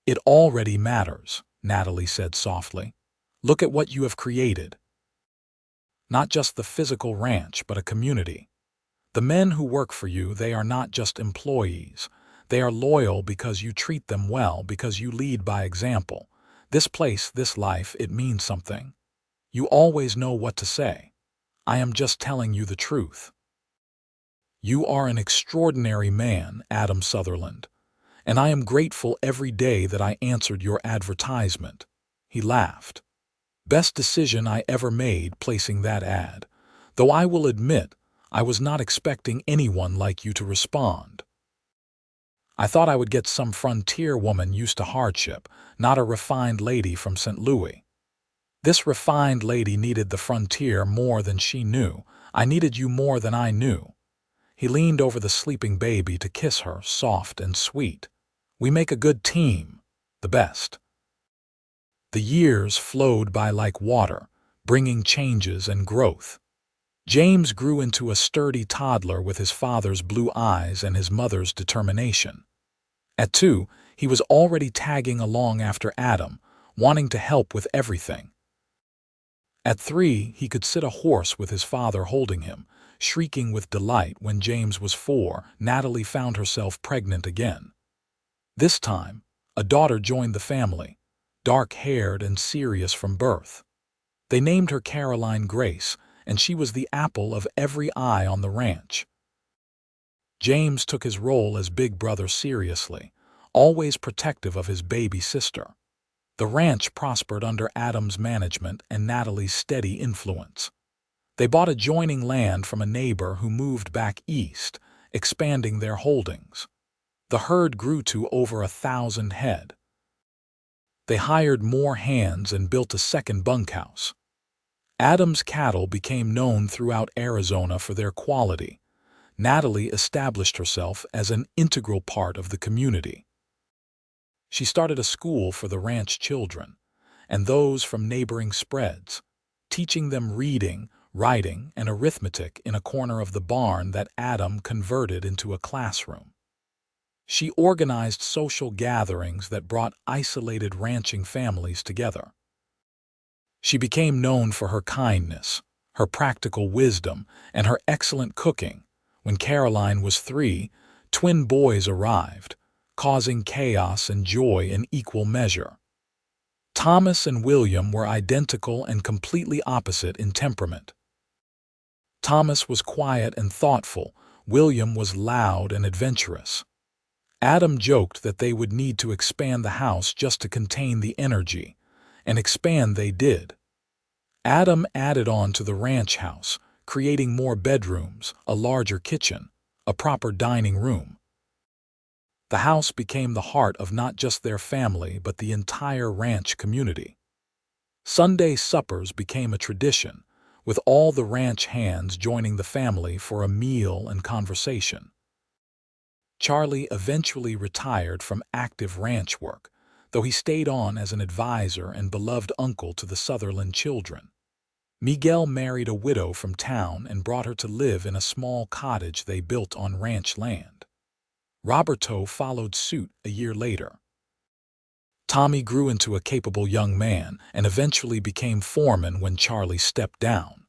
"It already matters," Natalie said softly. "Look at what you have created. Not just the physical ranch, but a community. The men who work for you, they are not just employees. They are loyal because you treat them well, because you lead by example. This place, this life, it means something. You always know what to say. I am just telling you the truth." "You are an extraordinary man, Adam Sutherland, and I am grateful every day that I answered your advertisement." He laughed. "Best decision I ever made placing that ad, though I will admit I was not expecting anyone like you to respond. I thought I would get some frontier woman used to hardship, not a refined lady from St. Louis. This refined lady needed the frontier more than she knew. I needed you more than I knew." He leaned over the sleeping baby to kiss her, soft and sweet. "We make a good team, the best." The years flowed by like water, bringing changes and growth. James grew into a sturdy toddler with his father's blue eyes and his mother's determination. At 2, he was already tagging along after Adam, wanting to help with everything. At 3, he could sit a horse with his father holding him, shrieking with delight. When James was 4, Natalie found herself pregnant again. This time, a daughter joined the family, dark-haired and serious from birth. They named her Caroline Grace, and she was the apple of every eye on the ranch. James took his role as big brother seriously, always protective of his baby sister. The ranch prospered under Adam's management and Natalie's steady influence. They bought adjoining land from a neighbor who moved back east, expanding their holdings. The herd grew to over 1,000 head. They hired more hands and built a second bunkhouse. Adam's cattle became known throughout Arizona for their quality. Natalie established herself as an integral part of the community. She started a school for the ranch children, and those from neighboring spreads, teaching them reading, writing, and arithmetic in a corner of the barn that Adam converted into a classroom. She organized social gatherings that brought isolated ranching families together. She became known for her kindness, her practical wisdom, and her excellent cooking. When Caroline was 3, twin boys arrived, causing chaos and joy in equal measure. Thomas and William were identical and completely opposite in temperament. Thomas was quiet and thoughtful. William was loud and adventurous. Adam joked that they would need to expand the house just to contain the energy, and expand they did. Adam added on to the ranch house, creating more bedrooms, a larger kitchen, a proper dining room. The house became the heart of not just their family but the entire ranch community. Sunday suppers became a tradition, with all the ranch hands joining the family for a meal and conversation. Charlie eventually retired from active ranch work, though he stayed on as an advisor and beloved uncle to the Sutherland children. Miguel married a widow from town and brought her to live in a small cottage they built on ranch land. Roberto followed suit a year later. Tommy grew into a capable young man and eventually became foreman when Charlie stepped down.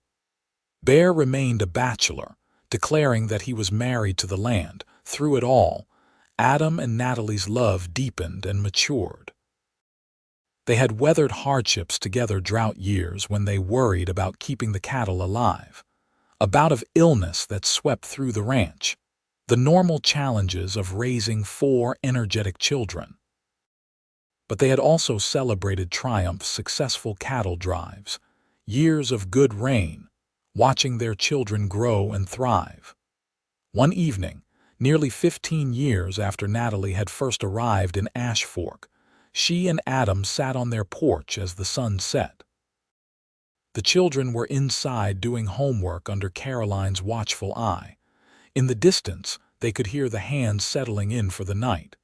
Bear remained a bachelor, declaring that he was married to the land. Through it all, Adam and Natalie's love deepened and matured. They had weathered hardships together, drought years when they worried about keeping the cattle alive, a bout of illness that swept through the ranch, the normal challenges of raising 4 energetic children. But they had also celebrated triumphs, successful cattle drives, years of good rain, watching their children grow and thrive. One evening, nearly 15 years after Natalie had first arrived in Ash Fork, she and Adam sat on their porch as the sun set. The children were inside doing homework under Caroline's watchful eye. In the distance, they could hear the hands settling in for the night.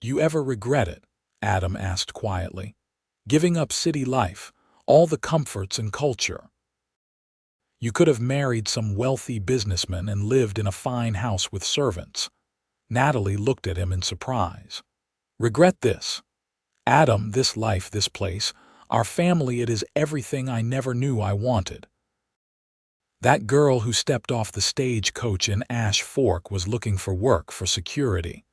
"You ever regret it?" Adam asked quietly. "Giving up city life, all the comforts and culture? You could have married some wealthy businessman and lived in a fine house with servants." Natalie looked at him in surprise. "Regret this? Adam, this life, this place, our family, it is everything I never knew I wanted." That girl who stepped off the stagecoach in Ash Fork was looking for work, for security.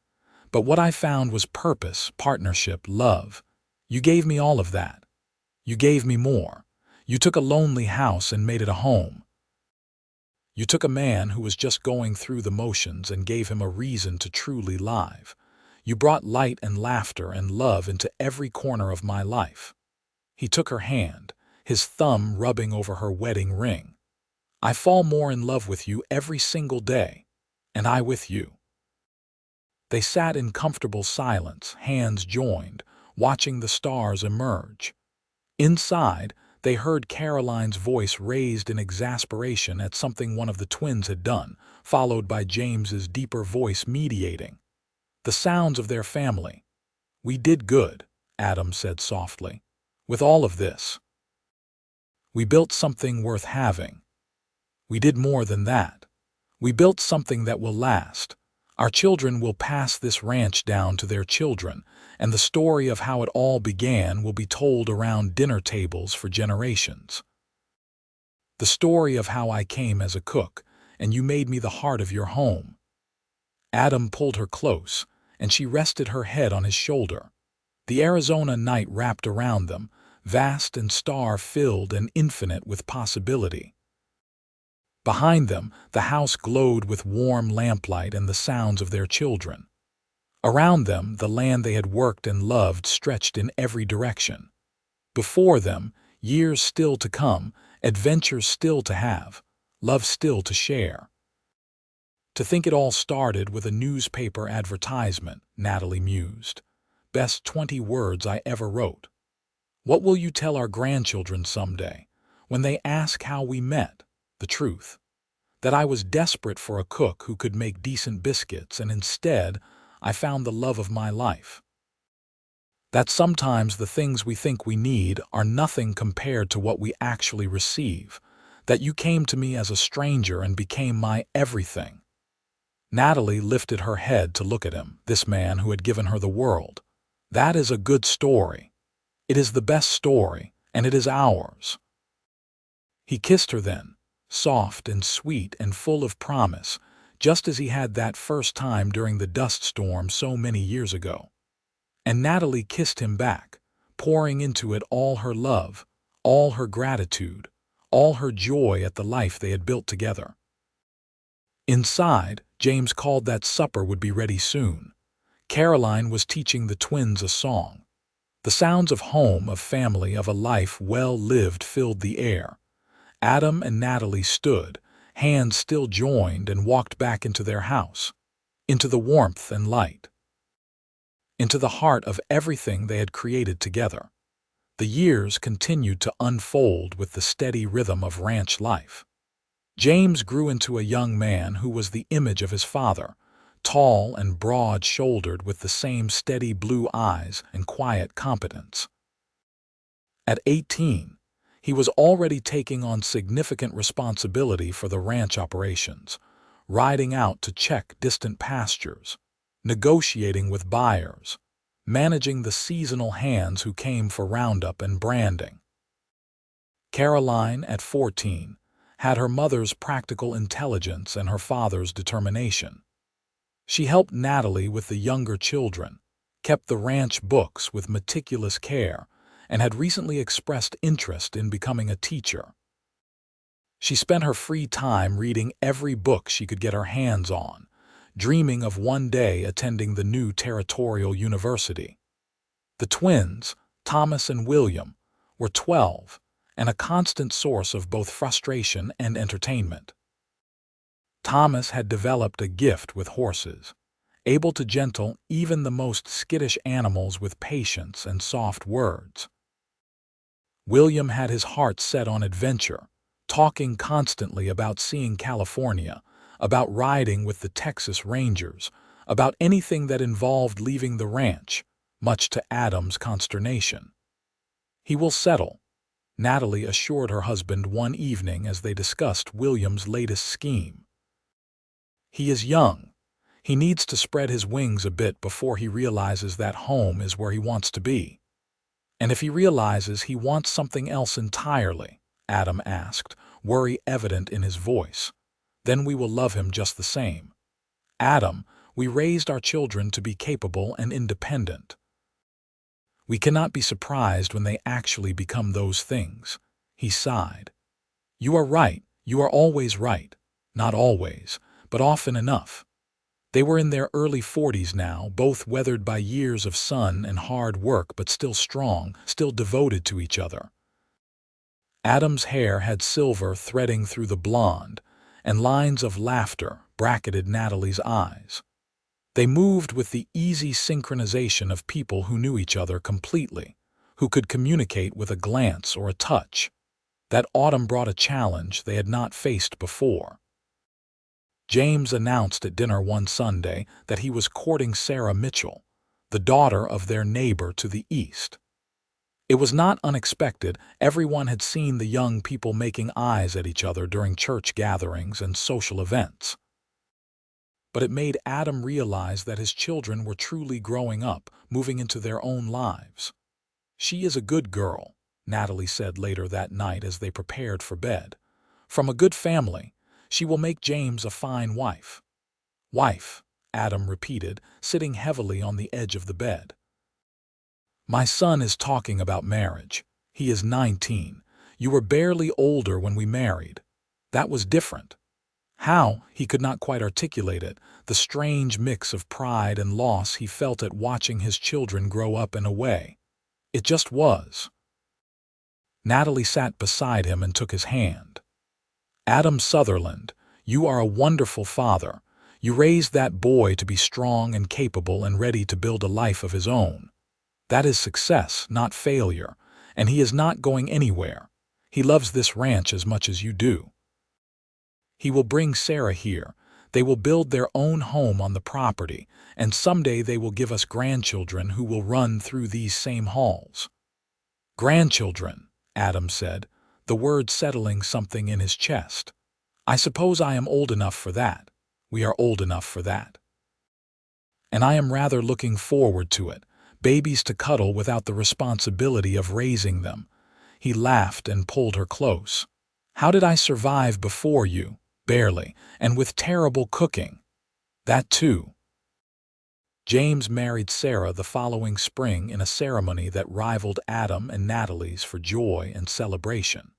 But what I found was purpose, partnership, love. You gave me all of that. You gave me more. You took a lonely house and made it a home. You took a man who was just going through the motions and gave him a reason to truly live. You brought light and laughter and love into every corner of my life. He took her hand, his thumb rubbing over her wedding ring. "I fall more in love with you every single day, and I with you." They sat in comfortable silence, hands joined, watching the stars emerge. Inside, they heard Caroline's voice raised in exasperation at something one of the twins had done, followed by James's deeper voice mediating. The sounds of their family. "We did good," Adam said softly. "With all of this, we built something worth having. We did more than that. We built something that will last. Our children will pass this ranch down to their children, and the story of how it all began will be told around dinner tables for generations. The story of how I came as a cook, and you made me the heart of your home." Adam pulled her close, and she rested her head on his shoulder. The Arizona night wrapped around them, vast and star-filled and infinite with possibility. Behind them, the house glowed with warm lamplight and the sounds of their children. Around them, the land they had worked and loved stretched in every direction. Before them, years still to come, adventures still to have, love still to share. To think it all started with a newspaper advertisement, Natalie mused. Best 20 words I ever wrote. What will you tell our grandchildren someday, when they ask how we met? The truth. That I was desperate for a cook who could make decent biscuits, and instead, I found the love of my life. That sometimes the things we think we need are nothing compared to what we actually receive. That you came to me as a stranger and became my everything. Natalie lifted her head to look at him, this man who had given her the world. That is a good story. It is the best story, and it is ours. He kissed her then, soft and sweet and full of promise, just as he had that first time during the dust storm so many years ago. And Natalie kissed him back, pouring into it all her love, all her gratitude, all her joy at the life they had built together. Inside, James called that supper would be ready soon. Caroline was teaching the twins a song. The sounds of home, of family, of a life well lived filled the air. Adam and Natalie stood, hands still joined, and walked back into their house, into the warmth and light, into the heart of everything they had created together. The years continued to unfold with the steady rhythm of ranch life. James grew into a young man who was the image of his father, tall and broad-shouldered with the same steady blue eyes and quiet competence. At 18, he was already taking on significant responsibility for the ranch operations, riding out to check distant pastures, negotiating with buyers, managing the seasonal hands who came for roundup and branding. Caroline, at 14, had her mother's practical intelligence and her father's determination. She helped Natalie with the younger children, kept the ranch books with meticulous care, and had recently expressed interest in becoming a teacher. She spent her free time reading every book she could get her hands on, dreaming of one day attending the new territorial university. The twins, Thomas and William, were 12, and a constant source of both frustration and entertainment. Thomas had developed a gift with horses, able to gentle even the most skittish animals with patience and soft words. William had his heart set on adventure, talking constantly about seeing California, about riding with the Texas Rangers, about anything that involved leaving the ranch, much to Adam's consternation. "He will settle," Natalie assured her husband one evening as they discussed William's latest scheme. "He is young. He needs to spread his wings a bit before he realizes that home is where he wants to be." "And if he realizes he wants something else entirely," Adam asked, worry evident in his voice, "then we will love him just the same. Adam, we raised our children to be capable and independent. We cannot be surprised when they actually become those things." He sighed. "You are right. You are always right. Not always, but often enough." They were in their early 40s now, both weathered by years of sun and hard work, but still strong, still devoted to each other. Adam's hair had silver threading through the blonde, and lines of laughter bracketed Natalie's eyes. They moved with the easy synchronization of people who knew each other completely, who could communicate with a glance or a touch. That autumn brought a challenge they had not faced before. James announced at dinner one Sunday that he was courting Sarah Mitchell, the daughter of their neighbor to the east. It was not unexpected. Everyone had seen the young people making eyes at each other during church gatherings and social events. But it made Adam realize that his children were truly growing up, moving into their own lives. "She is a good girl," Natalie said later that night as they prepared for bed. "From a good family. She will make James a fine wife." "Wife," Adam repeated, sitting heavily on the edge of the bed. "My son is talking about marriage. He is 19. You were barely older when we married. That was different." How, he could not quite articulate it, the strange mix of pride and loss he felt at watching his children grow up in a way. It just was. Natalie sat beside him and took his hand. "Adam Sutherland, you are a wonderful father. You raised that boy to be strong and capable and ready to build a life of his own. That is success, not failure, and he is not going anywhere. He loves this ranch as much as you do. He will bring Sarah here. They will build their own home on the property, and someday they will give us grandchildren who will run through these same halls." "Grandchildren," Adam said, the word settling something in his chest. "I suppose I am old enough for that. We are old enough for that. And I am rather looking forward to it, babies to cuddle without the responsibility of raising them." He laughed and pulled her close. "How did I survive before you? Barely, and with terrible cooking. That too." James married Sarah the following spring in a ceremony that rivaled Adam and Natalie's for joy and celebration.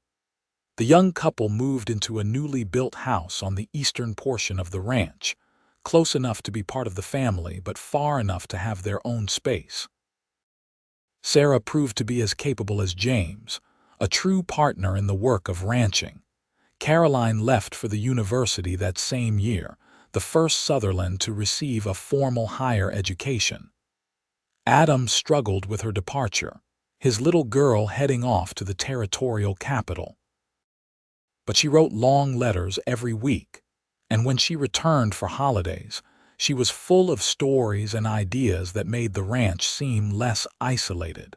The young couple moved into a newly built house on the eastern portion of the ranch, close enough to be part of the family but far enough to have their own space. Sarah proved to be as capable as James, a true partner in the work of ranching. Caroline left for the university that same year, the first Sutherland to receive a formal higher education. Adam struggled with her departure, his little girl heading off to the territorial capital. But she wrote long letters every week, and when she returned for holidays, she was full of stories and ideas that made the ranch seem less isolated.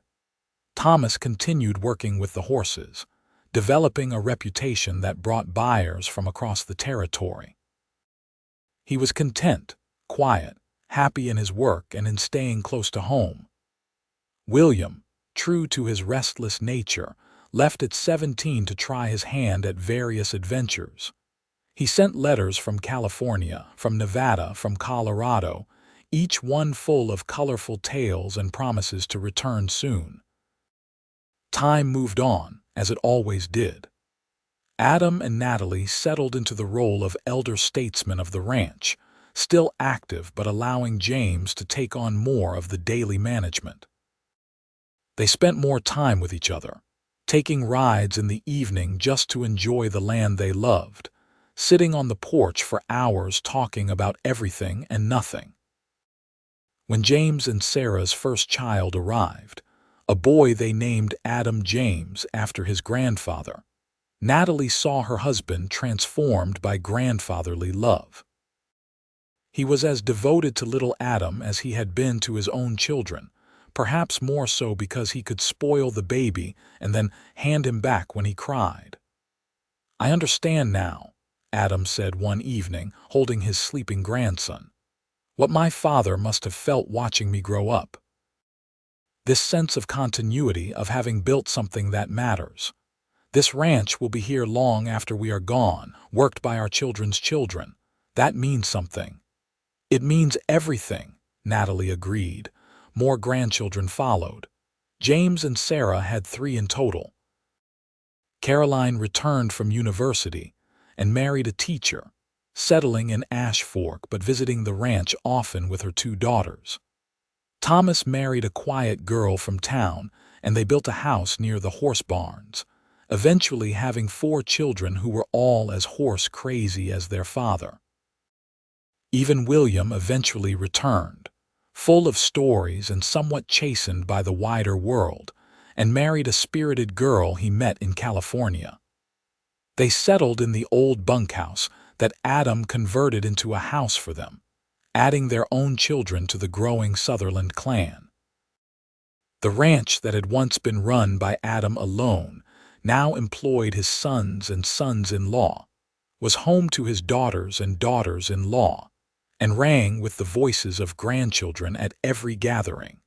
Thomas continued working with the horses, developing a reputation that brought buyers from across the territory. He was content, quiet, happy in his work and in staying close to home. William, true to his restless nature, left at 17 to try his hand at various adventures. He sent letters from California, from Nevada, from Colorado, each one full of colorful tales and promises to return soon. Time moved on, as it always did. Adam and Natalie settled into the role of elder statesmen of the ranch, still active but allowing James to take on more of the daily management. They spent more time with each other, taking rides in the evening just to enjoy the land they loved, sitting on the porch for hours talking about everything and nothing. When James and Sarah's first child arrived, a boy they named Adam James after his grandfather, Natalie saw her husband transformed by grandfatherly love. He was as devoted to little Adam as he had been to his own children, perhaps more so because he could spoil the baby and then hand him back when he cried. "I understand now," Adam said one evening, holding his sleeping grandson, "what my father must have felt watching me grow up. This sense of continuity, of having built something that matters. This ranch will be here long after we are gone, worked by our children's children. That means something." "It means everything," Natalie agreed. More grandchildren followed. James and Sarah had 3 in total. Caroline returned from university and married a teacher, settling in Ash Fork but visiting the ranch often with her 2 daughters. Thomas married a quiet girl from town, and they built a house near the horse barns, eventually having 4 children who were all as horse crazy as their father. Even William eventually returned, full of stories and somewhat chastened by the wider world, and married a spirited girl he met in California. They settled in the old bunkhouse that Adam converted into a house for them, adding their own children to the growing Sutherland clan. The ranch that had once been run by Adam alone now employed his sons and sons-in-law, was home to his daughters and daughters-in-law, and rang with the voices of grandchildren at every gathering.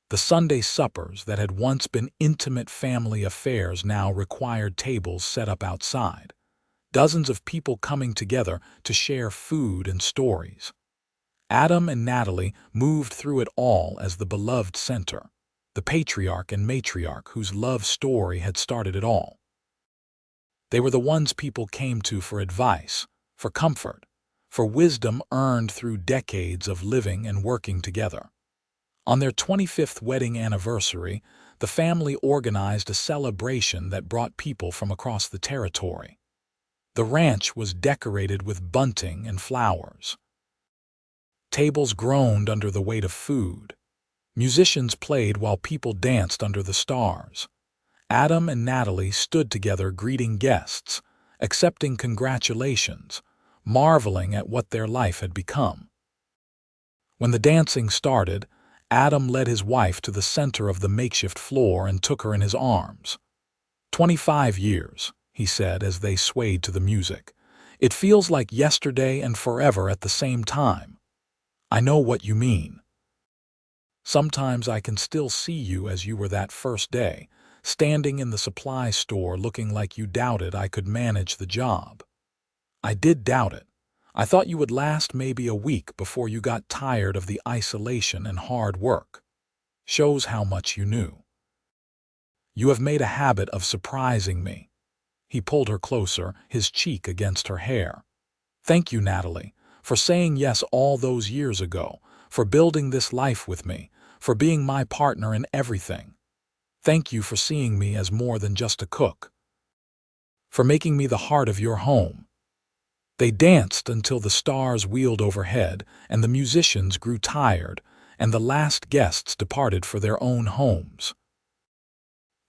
The Sunday suppers that had once been intimate family affairs now required tables set up outside, dozens of people coming together to share food and stories. Adam and Natalie moved through it all as the beloved center, the patriarch and matriarch whose love story had started it all. They were the ones people came to for advice, for comfort, for wisdom earned through decades of living and working together. On their 25th wedding anniversary, the family organized a celebration that brought people from across the territory. The ranch was decorated with bunting and flowers. Tables groaned under the weight of food. Musicians played while people danced under the stars. Adam and Natalie stood together greeting guests, accepting congratulations, marveling at what their life had become. When the dancing started, Adam led his wife to the center of the makeshift floor and took her in his arms. 25 years, he said as they swayed to the music. "It feels like yesterday and forever at the same time. I know what you mean. Sometimes I can still see you as you were that first day, standing in the supply store looking like you doubted I could manage the job. I did doubt it. I thought you would last maybe a week before you got tired of the isolation and hard work. Shows how much you knew. You have made a habit of surprising me. He pulled her closer, his cheek against her hair. "Thank you, Natalie, for saying yes all those years ago, for building this life with me, for being my partner in everything. Thank you for seeing me as more than just a cook, for making me the heart of your home." They danced until the stars wheeled overhead and the musicians grew tired and the last guests departed for their own homes.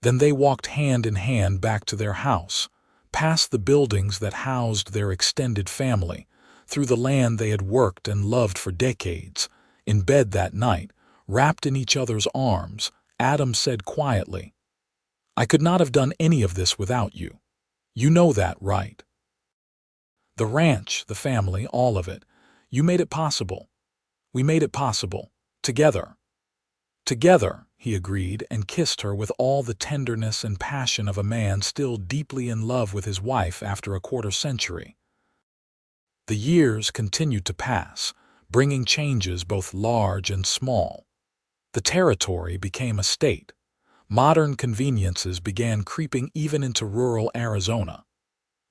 Then they walked hand in hand back to their house, past the buildings that housed their extended family, through the land they had worked and loved for decades. In bed that night, wrapped in each other's arms, Adam said quietly, "I could not have done any of this without you. You know that, right? The ranch, the family, all of it. You made it possible. We made it possible. Together." "Together," he agreed and kissed her with all the tenderness and passion of a man still deeply in love with his wife after a quarter-century. The years continued to pass, bringing changes both large and small. The territory became a state. Modern conveniences began creeping even into rural Arizona.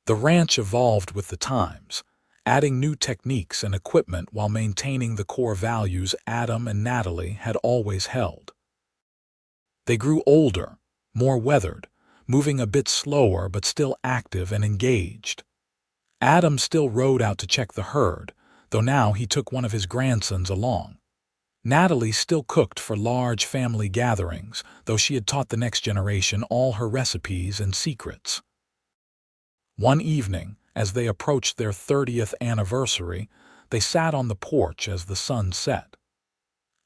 The ranch evolved with the times, adding new techniques and equipment while maintaining the core values Adam and Natalie had always held. They grew older, more weathered, moving a bit slower but still active and engaged. Adam still rode out to check the herd, though now he took one of his grandsons along. Natalie still cooked for large family gatherings, though she had taught the next generation all her recipes and secrets. One evening, as they approached their 30th anniversary, they sat on the porch as the sun set.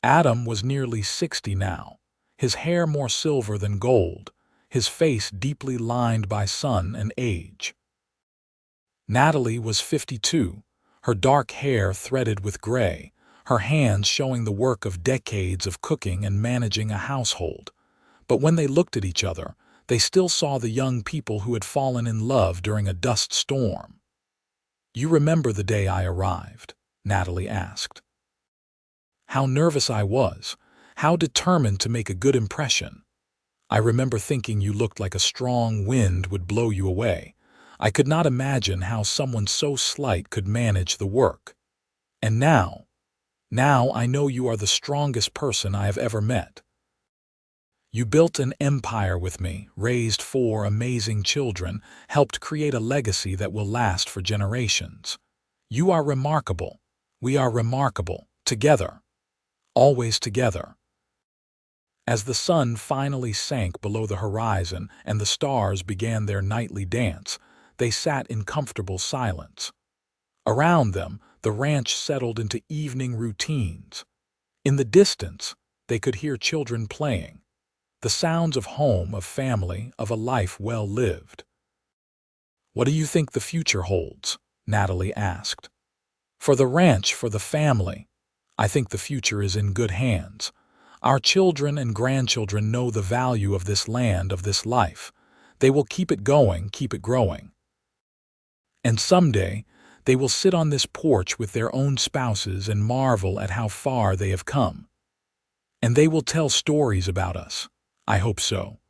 Adam was nearly 60 now, his hair more silver than gold, his face deeply lined by sun and age. Natalie was 52, her dark hair threaded with gray, her hands showing the work of decades of cooking and managing a household. But when they looked at each other, they still saw the young people who had fallen in love during a dust storm. "You remember the day I arrived?" Natalie asked. "How nervous I was, how determined to make a good impression. I remember thinking you looked like a strong wind would blow you away. I could not imagine how someone so slight could manage the work. And now I know you are the strongest person I have ever met. You built an empire with me, raised 4 amazing children, helped create a legacy that will last for generations. You are remarkable. We are remarkable. Together. Always together." As the sun finally sank below the horizon and the stars began their nightly dance, they sat in comfortable silence. Around them, the ranch settled into evening routines. In the distance, they could hear children playing, the sounds of home, of family, of a life well lived. "What do you think the future holds?" Natalie asked. "For the ranch, for the family, I think the future is in good hands. Our children and grandchildren know the value of this land, of this life. They will keep it going, keep it growing. And someday, they will sit on this porch with their own spouses and marvel at how far they have come. And they will tell stories about us. I hope so.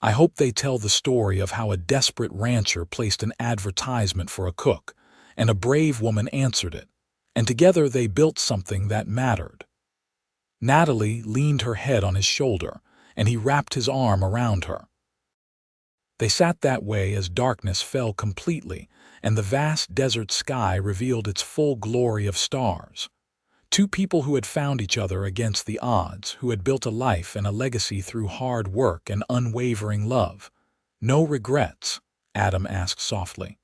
I hope they tell the story of how a desperate rancher placed an advertisement for a cook, and a brave woman answered it, and together they built something that mattered." Natalie leaned her head on his shoulder, and he wrapped his arm around her. They sat that way as darkness fell completely, and the vast desert sky revealed its full glory of stars. 2 people who had found each other against the odds, who had built a life and a legacy through hard work and unwavering love. "No regrets?" Adam asked softly.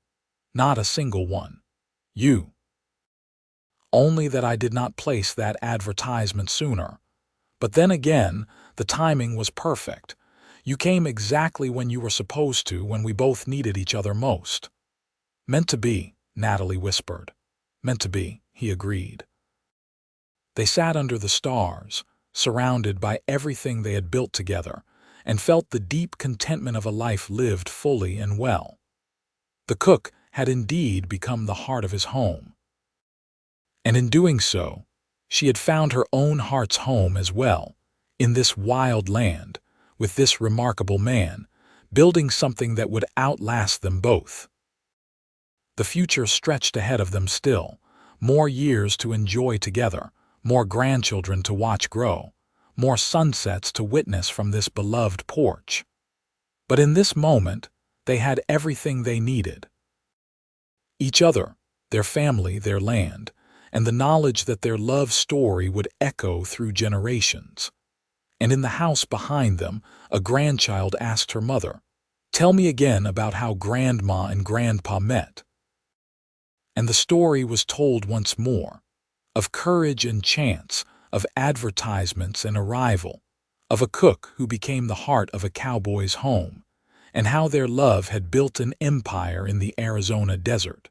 "Not a single one. You?" "Only that I did not place that advertisement sooner. But then again, the timing was perfect. You came exactly when you were supposed to, when we both needed each other most." "Meant to be," Natalie whispered. "Meant to be," he agreed. They sat under the stars, surrounded by everything they had built together, and felt the deep contentment of a life lived fully and well. The cook had indeed become the heart of his home. And in doing so, she had found her own heart's home as well, in this wild land, with this remarkable man, building something that would outlast them both. The future stretched ahead of them still, more years to enjoy together, more grandchildren to watch grow, more sunsets to witness from this beloved porch. But in this moment, they had everything they needed. Each other, their family, their land, and the knowledge that their love story would echo through generations. And in the house behind them, a grandchild asked her mother, "Tell me again about how Grandma and Grandpa met." And the story was told once more, of courage and chance, of advertisements and arrival, of a cook who became the heart of a cowboy's home, and how their love had built an empire in the Arizona desert.